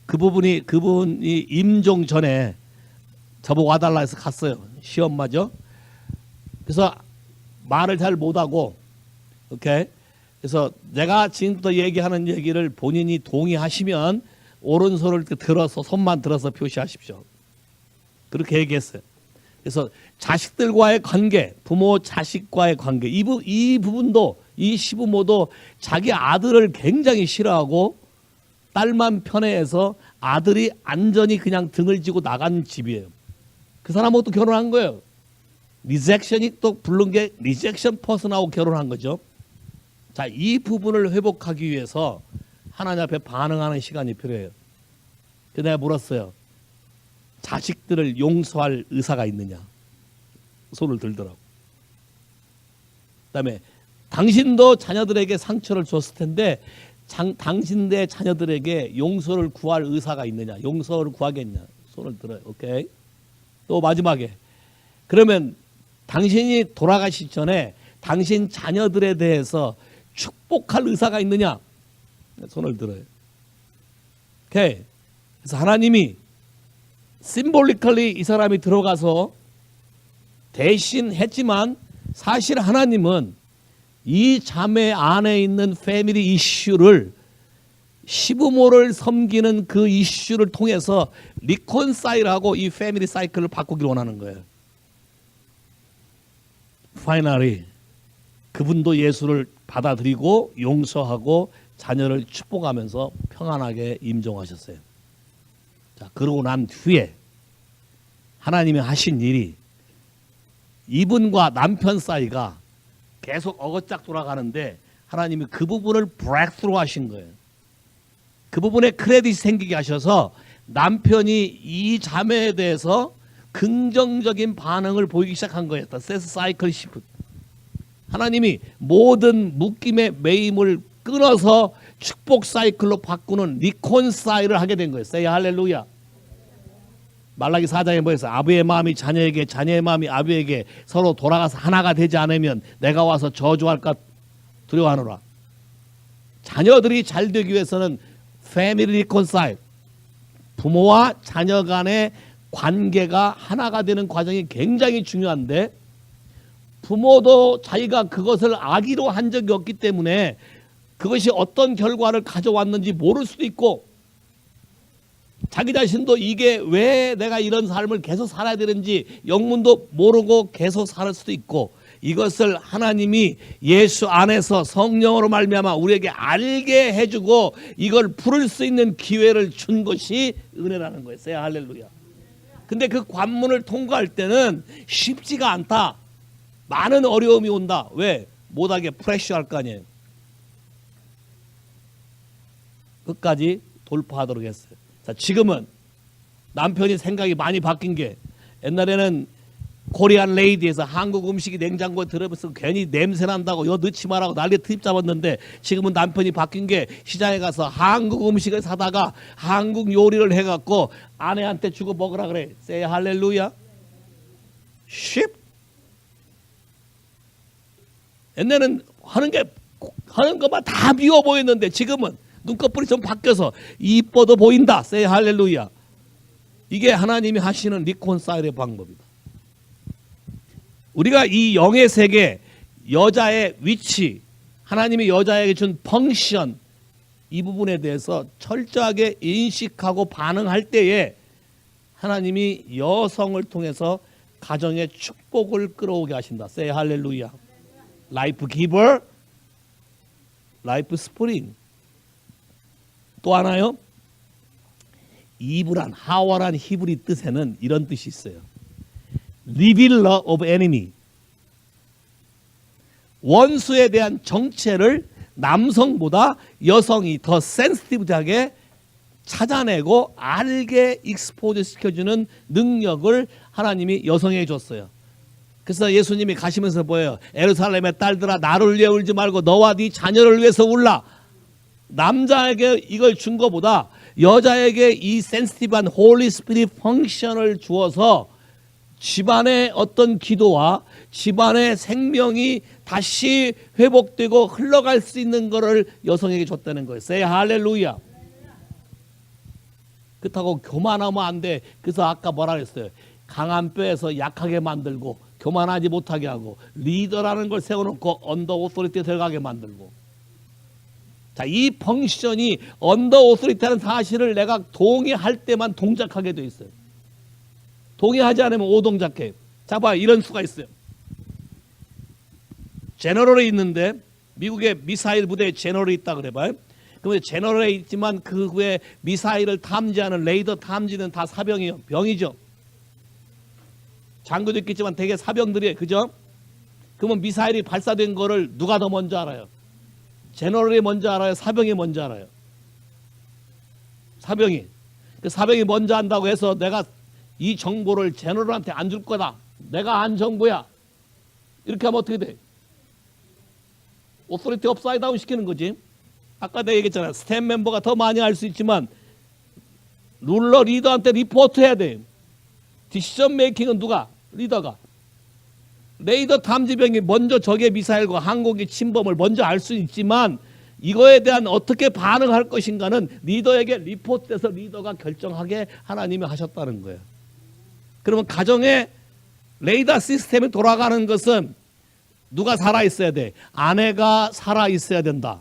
그분이 임종 전에 저보고 와달라 해서 갔어요. 시엄마죠. 그래서 말을 잘 못하고, 오케이. 그래서 내가 지금부터 얘기하는 얘기를 본인이 동의하시면 오른손을 들어서 손만 들어서 표시하십시오. 그렇게 얘기했어요. 그래서 자식들과의 관계, 부모 자식과의 관계, 이 부분도 이 시부모도 자기 아들을 굉장히 싫어하고 딸만 편애해서 아들이 안전히 그냥 등을 지고 나간 집이에요. 그 사람하고 또 결혼한 거예요. 리젝션이 또 부른 게 리젝션 퍼슨하고 결혼한 거죠. 자, 이 부분을 회복하기 위해서 하나님 앞에 반응하는 시간이 필요해요. 그래서 내가 물었어요. 자식들을 용서할 의사가 있느냐? 손을 들더라고. 그다음에 당신도 자녀들에게 상처를 줬을 텐데 당신의 자녀들에게 용서를 구할 의사가 있느냐? 용서를 구하겠냐? 손을 들어요. 오케이. 또 마지막에 그러면 당신이 돌아가시기 전에 당신 자녀들에 대해서 축복할 의사가 있느냐? 손을 들어요. 오케이. 그래서 하나님이 심볼리컬리 이 사람이 들어가서 대신 했지만 사실 하나님은 이 자매 안에 있는 패밀리 이슈를 시부모를 섬기는 그 이슈를 통해서 리콘사일하고 이 패밀리 사이클을 바꾸기를 원하는 거예요. 파이널리 그분도 예수를 받아들이고 용서하고 자녀를 축복하면서 평안하게 임종하셨어요. 자, 그러고 난 후에 하나님이 하신 일이 이분과 남편 사이가 계속 어거짝 돌아가는데 하나님이 그 부분을 브레이크스루 하신 거예요. 그 부분에 크레딧이 생기게 하셔서 남편이 이 자매에 대해서 긍정적인 반응을 보이기 시작한 거예요. 세스 사이클 시프트. 하나님이 모든 묶임의 매임을 끊어서 축복 사이클로 바꾸는 리콘사일을 하게 된 거예요. 세이 할렐루야. 말라기 4장에 뭐였어요? 아버의 마음이 자녀에게, 자녀의 마음이 아버에게 서로 돌아가서 하나가 되지 않으면 내가 와서 저주할까 두려워하노라. 자녀들이 잘 되기 위해서는 패밀리 리콘사일, 부모와 자녀 간의 관계가 하나가 되는 과정이 굉장히 중요한데, 부모도 자기가 그것을 악의로 한 적이 없기 때문에 그것이 어떤 결과를 가져왔는지 모를 수도 있고, 자기 자신도 이게 왜 내가 이런 삶을 계속 살아야 되는지 영문도 모르고 계속 살 수도 있고, 이것을 하나님이 예수 안에서 성령으로 말미암아 우리에게 알게 해주고 이걸 풀을 수 있는 기회를 준 것이 은혜라는 거예요. 할렐루야. 근데 그 관문을 통과할 때는 쉽지가 않다. 많은 어려움이 온다. 왜? 못하게 프레셔할 거 아니에요. 끝까지 돌파하도록 했어요. 자, 지금은 남편이 생각이 많이 바뀐 게, 옛날에는 코리안 레이디에서 한국 음식이 냉장고에 들어있어서 괜히 냄새 난다고 이거 넣지 말라고 난리에 트집 잡았는데, 지금은 남편이 바뀐 게 시장에 가서 한국 음식을 사다가 한국 요리를 해갖고 아내한테 주고 먹으라 그래. 세이 할렐루야. 쉽. 옛날에는 하는 것만 다 미워 보였는데 지금은 눈꺼풀이 좀 바뀌어서 이뻐도 보인다. 세이 할렐루야. 이게 하나님이 하시는 리콘사일의 방법이다. 우리가 이 영의 세계, 여자의 위치, 하나님이 여자에게 준 펑션, 이 부분에 대해서 철저하게 인식하고 반응할 때에 하나님이 여성을 통해서 가정의 축복을 끌어오게 하신다. 세이 할렐루야. 라이프 기버, 라이프 스프링. 또 하나요? 이브란, 하와란 히브리 뜻에는 이런 뜻이 있어요. 리빌러 오브 에니미. 원수에 대한 정체를 남성보다 여성이 더 센시티브하게 찾아내고 알게 익스포즈 시켜주는 능력을 하나님이 여성에게 줬어요. 그래서 예수님이 가시면서 뭐예요? 예루살렘의 딸들아, 나를 위해 울지 말고 너와 네 자녀를 위해서 울라. 남자에게 이걸 준 것보다 여자에게 이 센시티브한 홀리 스피릿 펑션을 주어서 집안의 어떤 기도와 집안의 생명이 다시 회복되고 흘러갈 수 있는 것을 여성에게 줬다는 거예요. 세이 할렐루야. 그렇다고 교만하면 안 돼. 그래서 아까 뭐라 그랬어요? 강한 뼈에서 약하게 만들고 교만하지 못하게 하고 리더라는 걸 세워놓고 언더 오소리티에 들어가게 만들고. 자, 이 펑션이 언더 오소리티라는 사실을 내가 동의할 때만 동작하게 돼 있어요. 동의하지 않으면 오동작해. 자, 봐, 이런 수가 있어요. 제너럴이 있는데 미국의 미사일 부대에 제너럴이 있다 그래 봐요. 그러면 제너럴에 있지만 그 후에 미사일을 탐지하는 레이더 탐지는 다 사병이에요. 병이죠. 장교도 있겠지만 대개 사병들이에요. 그죠? 그러면 미사일이 발사된 거를 누가 더 먼저 알아요? 제너럴이 먼저 알아요? 사병이 먼저 알아요? 사병이. 그 사병이 먼저 안다고 해서 내가 이 정보를 제너럴한테 안 줄 거다. 내가 안 정보야. 이렇게 하면 어떻게 돼? 오소리티 업사이드 다운 시키는 거지. 아까 내가 얘기했잖아. 스텝 멤버가 더 많이 알 수 있지만 룰러 리더한테 리포트 해야 돼. 디시전 메이킹은 누가? 리더가. 레이더 탐지병이 먼저 적의 미사일과 항공기 침범을 먼저 알 수 있지만 이거에 대한 어떻게 반응할 것인가는 리더에게 리포트해서 리더가 결정하게 하나님이 하셨다는 거예요. 그러면 가정의 레이더 시스템이 돌아가는 것은 누가 살아있어야 돼? 아내가 살아있어야 된다.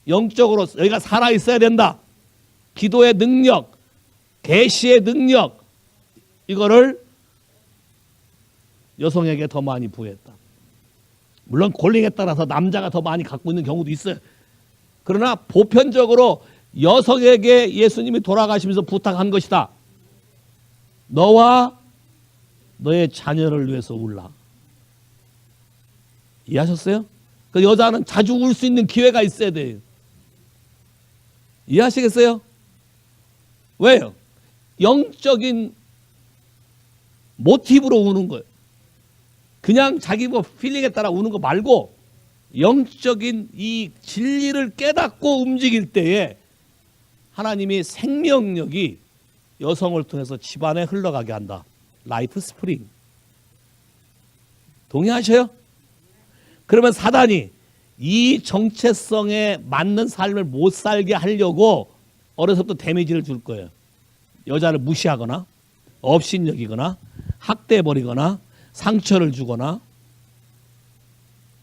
영적으로 여기가 살아있어야 된다. 기도의 능력, 계시의 능력, 이거를 여성에게 더 많이 부여했다. 물론 콜링에 따라서 남자가 더 많이 갖고 있는 경우도 있어요. 그러나 보편적으로 여성에게 예수님이 돌아가시면서 부탁한 것이다. 너와 너의 자녀를 위해서 울라. 이해하셨어요? 그 여자는 자주 울 수 있는 기회가 있어야 돼요. 이해하시겠어요? 왜요? 영적인 모티브로 우는 거예요. 그냥 자기 뭐 필링에 따라 우는 거 말고 영적인 이 진리를 깨닫고 움직일 때에 하나님이 생명력이 여성을 통해서 집안에 흘러가게 한다. 라이프 스프링. 동의하셔요? 그러면 사단이 이 정체성에 맞는 삶을 못 살게 하려고 어려서부터 데미지를 줄 거예요. 여자를 무시하거나 업신여기거나 학대해버리거나 상처를 주거나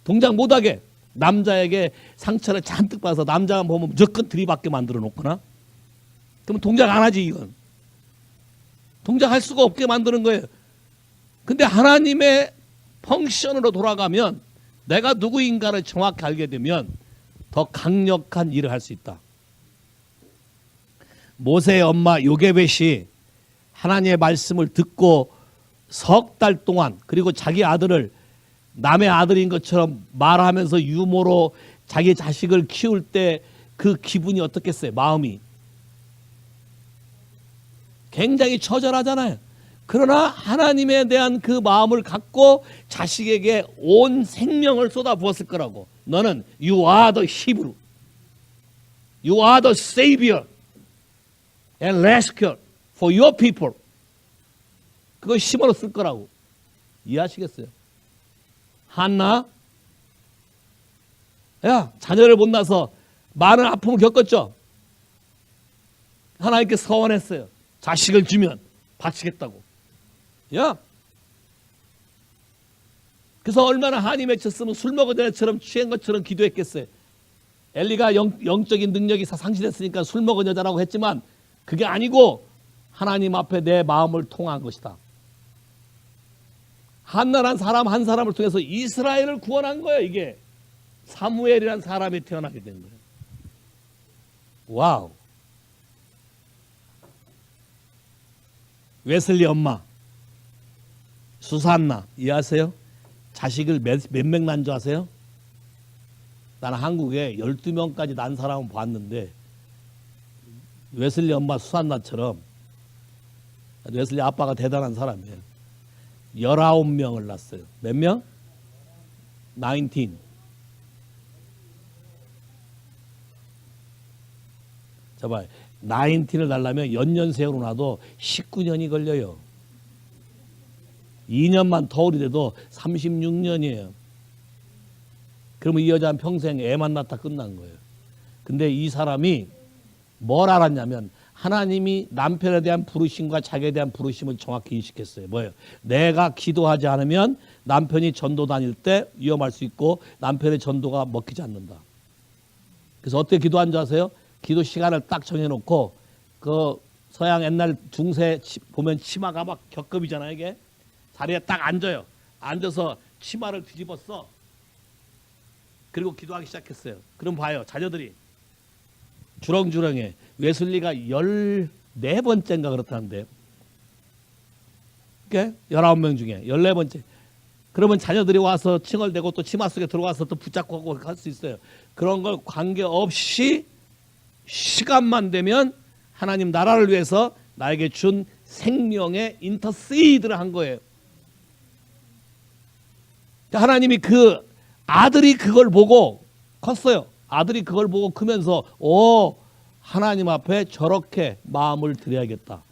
동작 못하게 남자에게 상처를 잔뜩 받아서 남자가 보면 무조건 들이받게 만들어 놓거나 그러면 동작 안 하지. 이건 동작할 수가 없게 만드는 거예요. 근데 하나님의 펑션으로 돌아가면 내가 누구인가를 정확히 알게 되면 더 강력한 일을 할 수 있다. 모세의 엄마 요게벳이 하나님의 말씀을 듣고 석 달 동안 그리고 자기 아들을 남의 아들인 것처럼 말하면서 유모로 자기 자식을 키울 때 그 기분이 어떻겠어요? 마음이 굉장히 처절하잖아요. 그러나 하나님에 대한 그 마음을 갖고 자식에게 온 생명을 쏟아부었을 거라고. 너는 You are the Hebrew, You are the Savior and Rescuer for your people. 그거 심어놨을 거라고. 이해하시겠어요? 한나, 야, 자녀를 못 낳아서 많은 아픔을 겪었죠. 하나님께 서원했어요. 자식을 주면 바치겠다고. 야, 그래서 얼마나 한이 맺혔으면 술 먹은 여자처럼 취한 것처럼 기도했겠어요. 엘리가 영적인 능력이 상실했으니까 술 먹은 여자라고 했지만 그게 아니고 하나님 앞에 내 마음을 통한 것이다. 한나란 사람 한 사람을 통해서 이스라엘을 구원한 거예요. 이게 사무엘이란 사람이 태어나게 된 거예요. 와우. 웨슬리 엄마 수산나 이해하세요? 자식을 몇 명 난 줄 아세요? 나는 한국에 12명까지 난 사람은 봤는데 웨슬리 엄마 수산나처럼 웨슬리 아빠가 대단한 사람이에요. 19명을 낳았어요. 몇 명? 19. 자 봐요. 19을 낳으려면 연년생으로 나도 19년이 걸려요. 2년만 터울이 돼도 36년이에요. 그러면 이 여자는 평생 애만 낳다 끝난 거예요. 근데 이 사람이 뭘 알았냐면 하나님이 남편에 대한 부르심과 자기에 대한 부르심을 정확히 인식했어요. 뭐예요? 내가 기도하지 않으면 남편이 전도 다닐 때 위험할 수 있고 남편의 전도가 먹히지 않는다. 그래서 어떻게 기도한 줄 아세요? 기도 시간을 딱 정해놓고 그 서양 옛날 중세 보면 치마가 막 겹겹이잖아요. 이게 자리에 딱 앉아요. 앉아서 치마를 뒤집었어. 그리고 기도하기 시작했어요. 그럼 봐요. 자녀들이 주렁주렁해. 웨슬리가 14번째인가 그렇다는데. 그게 19명 중에 14번째. 그러면 자녀들이 와서 칭얼대고 또 치마 속에 들어와서 또 붙잡고 하고 할 수 있어요. 그런 걸 관계없이 시간만 되면 하나님 나라를 위해서 나에게 준 생명의 인터시드를 한 거예요. 하나님이 그 아들이 그걸 보고 컸어요. 아들이 그걸 보고 크면서 하나님 앞에 저렇게 마음을 드려야겠다.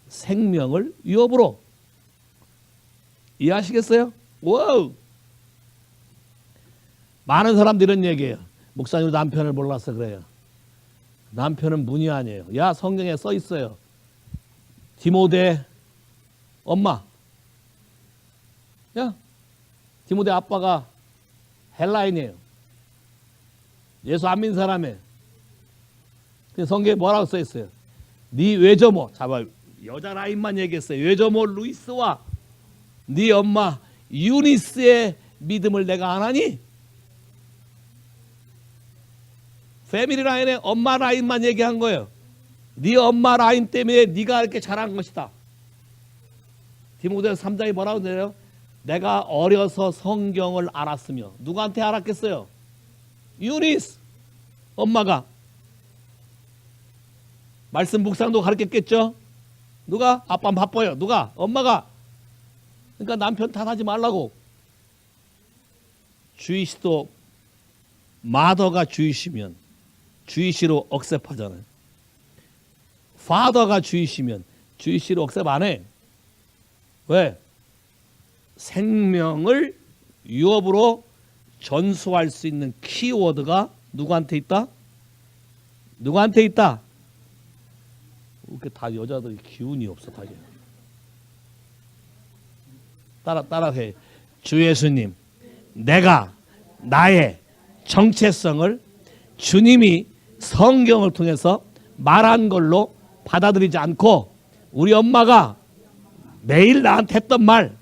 생명을 위협으로. 이해하시겠어요? 와우. 많은 사람들이 이런 얘기해요. 목사님 남편을 몰라서 그래요. 남편은 문이 아니에요. 야, 성경에 써 있어요. 디모데 엄마. 야, 디모데 아빠가 헬라인이에요. 예수 안 믿는 사람이에요. 성경에 뭐라고 써 있어요? 네 외조모, 잡아 여자 라인만 얘기했어요. 외조모 루이스와 네 엄마 유니스의 믿음을 내가 안 하니? 패밀리 라인의 엄마 라인만 얘기한 거예요. 네 엄마 라인 때문에 네가 이렇게 자란 것이다. 디모데 3장이 뭐라고 내요? 내가 어려서 성경을 알았으며. 누구한테 알았겠어요? 유니스 엄마가. 말씀 묵상도 가르쳤겠죠? 누가? 아빠 바빠요. 누가? 엄마가. 그러니까 남편 탓하지 말라고. 주이시도 mother가 주이시면 주이시로 억셉하잖아요. father가 주이시면 주이시로 억셉 안 해. 왜? 생명을 유업으로 전수할 수 있는 키워드가 누구한테 있다? 누구한테 있다? 이렇게 다 여자들이 기운이 없어 다. 따라해. 주 예수님, 내가 나의 정체성을 주님이 성경을 통해서 말한 걸로 받아들이지 않고 우리 엄마가 매일 나한테 했던 말,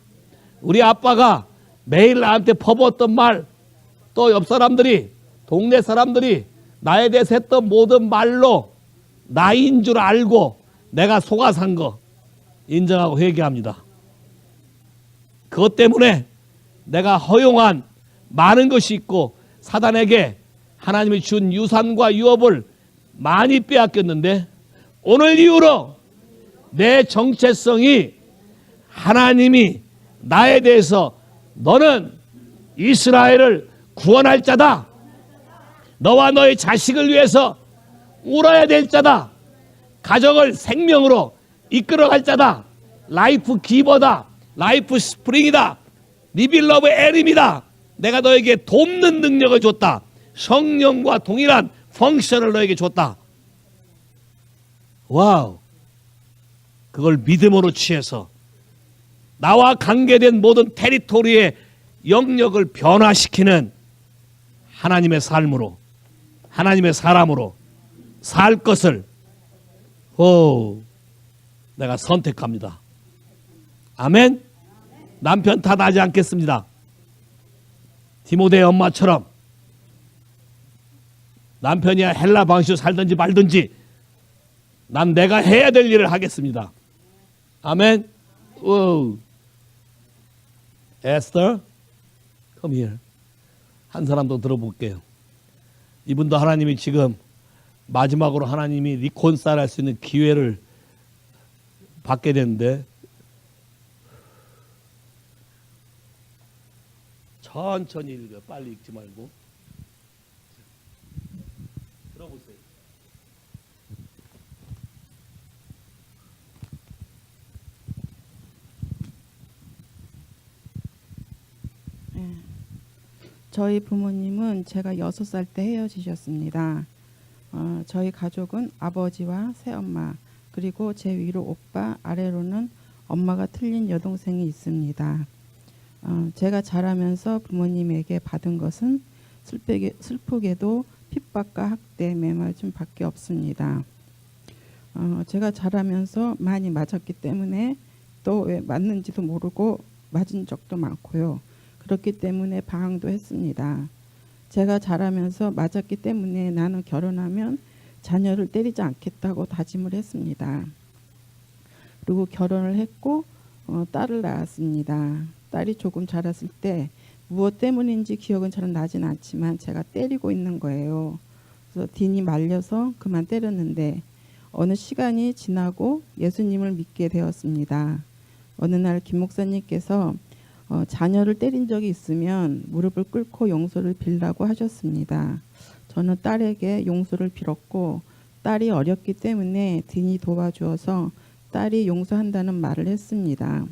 우리 아빠가 매일 나한테 퍼부었던 말, 또 옆 사람들이, 동네 사람들이 나에 대해서 했던 모든 말로 나인 줄 알고 내가 속아 산 거 인정하고 회개합니다. 그것 때문에 내가 허용한 많은 것이 있고 사단에게 하나님이 준 유산과 유업을 많이 빼앗겼는데 오늘 이후로 내 정체성이 하나님이 나에 대해서 너는 이스라엘을 구원할 자다. 너와 너의 자식을 위해서 울어야 될 자다. 가정을 생명으로 이끌어갈 자다. 라이프 기버다. 라이프 스프링이다. 리빌러브 에림이다. 내가 너에게 돕는 능력을 줬다. 성령과 동일한 펑션을 너에게 줬다. 와우. 그걸 믿음으로 취해서 나와 관계된 모든 테리토리의 영역을 변화시키는 하나님의 삶으로, 하나님의 사람으로 살 것을 내가 선택합니다. 아멘. 남편 탓하지 않겠습니다. 디모데의 엄마처럼 남편이 헬라 방식으로 살든지 말든지 난 내가 해야 될 일을 하겠습니다. 아멘. 에스터, come here. 한 사람 더 들어볼게요. 이분도 하나님이 지금 마지막으로 하나님이 리콘사일 할 수 있는 기회를 받게 되는데 천천히 읽어요. 빨리 읽지 말고. 들어보세요. 저희 부모님은 제가 6살 때 헤어지셨습니다. 저희 가족은 아버지와 새엄마 그리고 제 위로 오빠 아래로는 엄마가 틀린 여동생이 있습니다. 제가 자라면서 부모님에게 받은 것은 슬프게도 핍박과 학대, 매맞음 밖에 없습니다. 제가 자라면서 많이 맞았기 때문에 또 왜 맞는지도 모르고 맞은 적도 많고요. 그렇기 때문에 방황도 했습니다. 제가 자라면서 맞았기 때문에 나는 결혼하면 자녀를 때리지 않겠다고 다짐을 했습니다. 그리고 결혼을 했고 딸을 낳았습니다. 딸이 조금 자랐을 때 무엇 때문인지 기억은 잘 나진 않지만 제가 때리고 있는 거예요. 그래서 딘이 말려서 그만 때렸는데 어느 시간이 지나고 예수님을 믿게 되었습니다. 어느 날 김 목사님께서 자녀를 때린 적이 있으면 무릎을 꿇고 용서를 빌라고 하셨습니다. 저는 딸에게 용서를 빌었고 딸이 어렸기 때문에 딘이 도와주어서 딸이 용서한다는 말을 했습니다.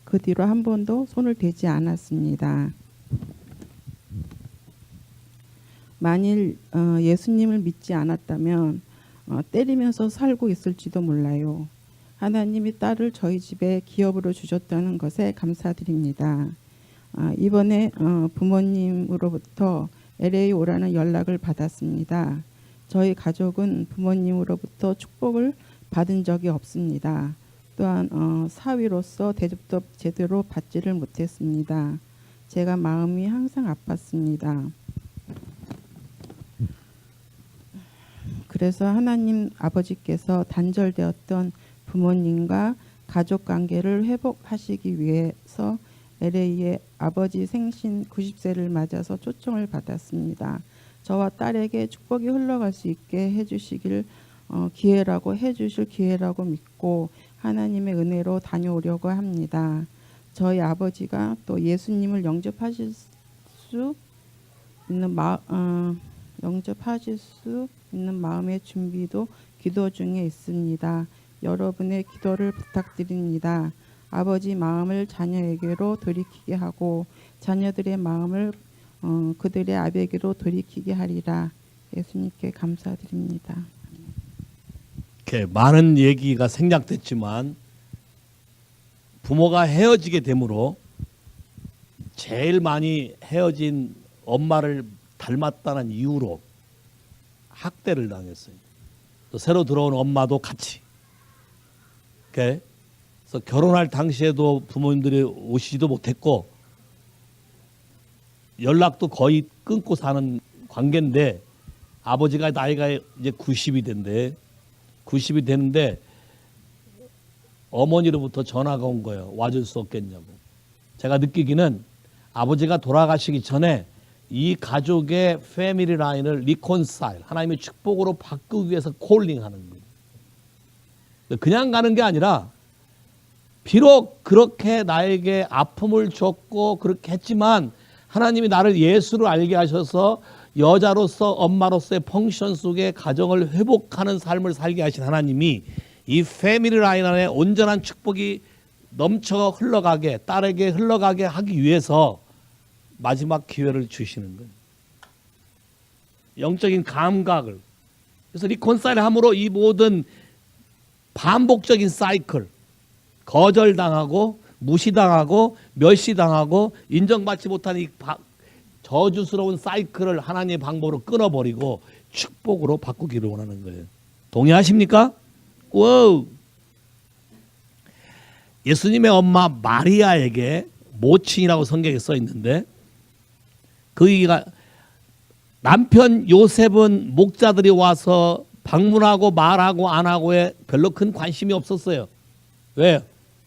그 뒤로 한 번도 손을 대지 않았습니다. 만일 예수님을 믿지 않았다면 때리면서 살고 있을지도 몰라요. 하나님이 딸을 저희 집에 기업으로 주셨다는 것에 감사드립니다. 이번에 부모님으로부터 LA 오라는 연락을 받았습니다. 저희 가족은 부모님으로부터 축복을 받은 적이 없습니다. 또한 사위로서 대접도 제대로 받지를 못했습니다. 제가 마음이 항상 아팠습니다. 그래서 하나님 아버지께서 단절되었던 부모님과 가족 관계를 회복하시기 위해서 LA의 아버지 생신 90세를 맞아서 초청을 받았습니다. 저와 딸에게 축복이 흘러갈 수 있게 해주시길 해주실 기회라고 믿고 하나님의 은혜로 다녀오려고 합니다. 저희 아버지가 또 예수님을 영접하실 수 있는 영접하실 수 있는 마음의 준비도 기도 중에 있습니다. 여러분의 기도를 부탁드립니다. 아버지 마음을 자녀에게로 돌이키게 하고 자녀들의 마음을 그들의 아버지로 돌이키게 하리라. 예수님께 감사드립니다. 이렇게 많은 얘기가 생략됐지만 부모가 헤어지게 되므로 제일 많이 헤어진 엄마를 닮았다는 이유로 학대를 당했어요. 또 새로 들어온 엄마도 같이. 그래서 결혼할 당시에도 부모님들이 오시지도 못했고 연락도 거의 끊고 사는 관계인데 아버지가 나이가 이제 90이 된대. 90이 되는데 어머니로부터 전화가 온 거예요. 와줄 수 없겠냐고. 제가 느끼기는 아버지가 돌아가시기 전에 이 가족의 패밀리 라인을 리콘사일, 하나님의 축복으로 바꾸기 위해서 콜링하는 거예요. 그냥 가는 게 아니라 비록 그렇게 나에게 아픔을 줬고 그렇게 했지만 하나님이 나를 예수를 알게 하셔서 여자로서 엄마로서의 펑션 속에 가정을 회복하는 삶을 살게 하신 하나님이 이 패밀리 라인 안에 온전한 축복이 넘쳐 흘러가게, 딸에게 흘러가게 하기 위해서 마지막 기회를 주시는 거예요. 영적인 감각을. 그래서 리콘사일 함으로 이 모든 반복적인 사이클, 거절당하고 무시당하고 멸시당하고 인정받지 못한 이 저주스러운 사이클을 하나님의 방법으로 끊어버리고 축복으로 바꾸기를 원하는 거예요. 동의하십니까? 와우. 예수님의 엄마 마리아에게 모친이라고 성경에 써 있는데 그이가 남편 요셉은 목자들이 와서 방문하고 말하고 안 하고에 별로 큰 관심이 없었어요. 왜?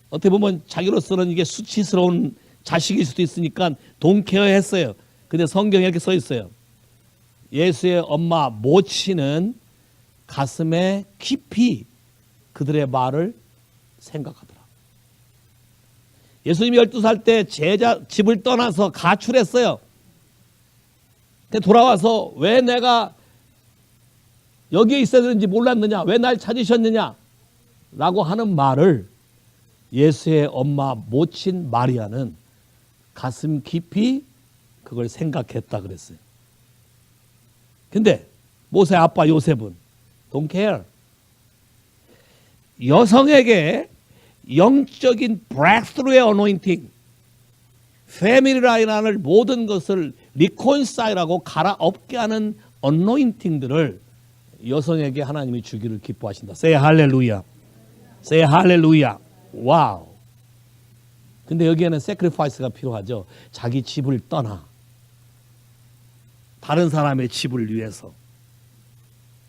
어떻게 보면 자기로서는 이게 수치스러운 자식일 수도 있으니까 돈케어했어요. 근데 성경에 이렇게 써 있어요. 예수의 엄마 모친은 가슴에 깊이 그들의 말을 생각하더라. 예수님이 12살 때 제자 집을 떠나서 가출했어요. 근데 돌아와서 왜 내가 여기에 있어야 되는지 몰랐느냐? 왜 날 찾으셨느냐? 라고 하는 말을 예수의 엄마 모친 마리아는 가슴 깊이 그걸 생각했다 그랬어요. 근데 모세 아빠 요셉은 don't care. 여성에게 영적인 breakthrough의 anointing, 패밀리 라인 안을 모든 것을 리콘사일하고 갈아엎게 하는 anointing들을 여성에게 하나님이 주기를 기뻐하신다. Say hallelujah. Say hallelujah. 와우. 근데 여기에는 sacrifice가 필요하죠. 자기 집을 떠나 다른 사람의 집을 위해서.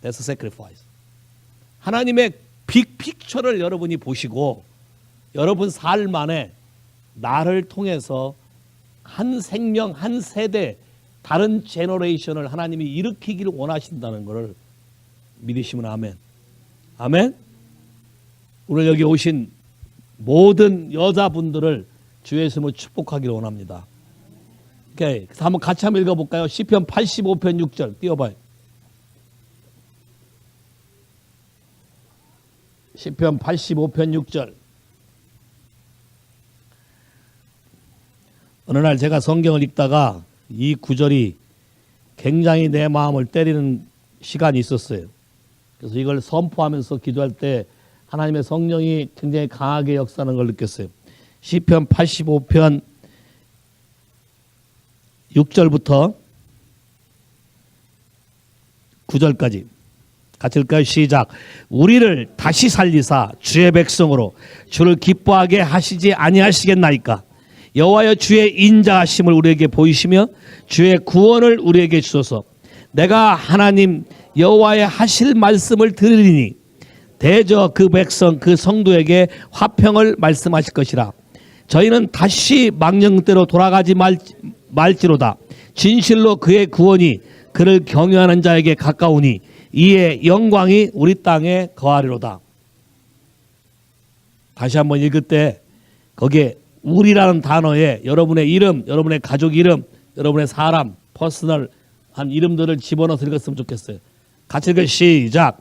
That's a sacrifice. 하나님의 빅픽처를 여러분이 보시고 여러분 삶 안에 나를 통해서 한 생명, 한 세대, 다른 제너레이션을 하나님이 일으키기를 원하신다는 것을 믿으시면 아멘. 아멘. 오늘 여기 오신 모든 여자분들을 주 예수님을 축복하기를 원합니다. 오케이. 그래서 한번 같이 한번 읽어볼까요? 시편 85편 6절 띄워봐요. 시편 85편 6절. 어느 날 제가 성경을 읽다가 이 구절이 굉장히 내 마음을 때리는 시간이 있었어요. 그래서 이걸 선포하면서 기도할 때 하나님의 성령이 굉장히 강하게 역사하는 걸 느꼈어요. 시편 85편 6절부터 9절까지 같이 읽을까요? 시작. 우리를 다시 살리사 주의 백성으로 주를 기뻐하게 하시지 아니하시겠나이까. 여호와여 주의 인자하심을 우리에게 보이시며 주의 구원을 우리에게 주소서. 내가 하나님 여호와의 하실 말씀을 들으리니 대저 그 백성 그 성도에게 화평을 말씀하실 것이라. 저희는 다시 망령대로 돌아가지 말지로다. 진실로 그의 구원이 그를 경외하는 자에게 가까우니 이에 영광이 우리 땅에 거하리로다. 다시 한번 읽을 때 거기에 우리라는 단어에 여러분의 이름, 여러분의 가족 이름, 여러분의 사람, 퍼스널 한 이름들을 집어넣어서 읽었으면 좋겠어요. 같이 읽어 시작.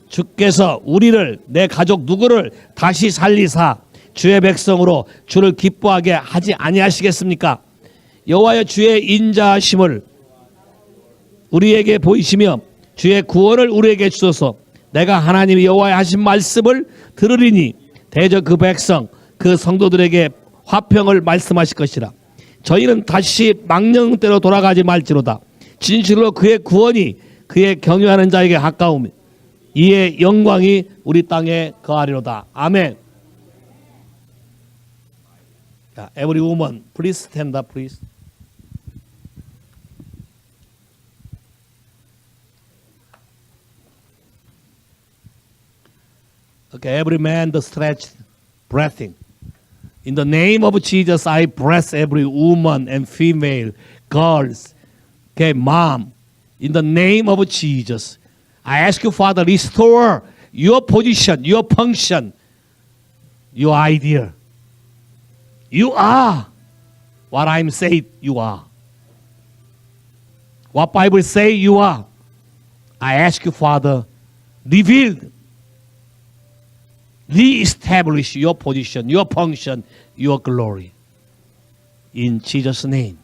주께서 우리를 내 가족 누구를 다시 살리사 주의 백성으로 주를 기뻐하게 하지 아니하시겠습니까? 여호와여 주의 인자하심을 우리에게 보이시며 주의 구원을 우리에게 주소서. 내가 하나님이 여호와의 하신 말씀을 들으리니 대저 그 백성 그 성도들에게 화평을 말씀하실 것이라. 저희는 다시 망령대로 돌아가지 말지로다. 진실로 그의 구원이 그의 경유하는 자에게 가까우며 이의 영광이 우리 땅에 거하리로다. 아멘. Every woman, please stand up, please. Okay, every man the stretch breathing. In the name of Jesus, I bless every woman and female, girls, okay, mom. In the name of Jesus, I ask you, Father, restore your position, your function, your idea. You are what I'm saying you are. What Bible say you are. I ask you, Father, reveal, re-establish your position, your function, your glory. In Jesus' name.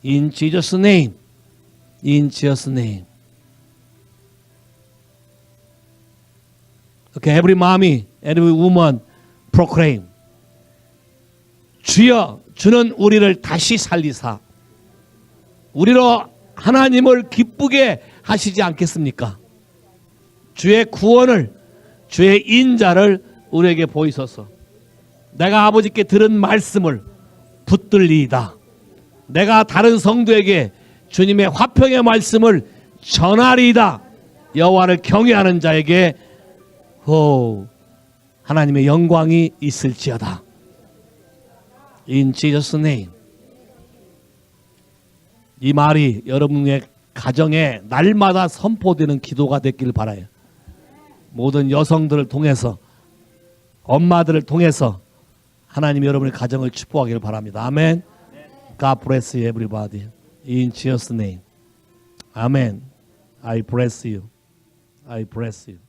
In Jesus' name. In Jesus' name. Okay, every mommy, every woman proclaim. 주여, 주는 우리를 다시 살리사 우리로 하나님을 기쁘게 하시지 않겠습니까? 주의 구원을, 주의 인자를 우리에게 보이소서. 내가 아버지께 들은 말씀을 붙들리이다. 내가 다른 성도에게 주님의 화평의 말씀을 전하리이다. 여호와를 경외하는 자에게 하나님의 영광이 있을지어다. In Jesus' name. 이 말이 여러분의 가정에 날마다 선포되는 기도가 됐길 바라요. 모든 여성들을 통해서, 엄마들을 통해서 하나님 여러분의 가정을 축복하기를 바랍니다. 아멘. God bless you everybody. In Jesus' name. 아멘. I bless you. I bless you.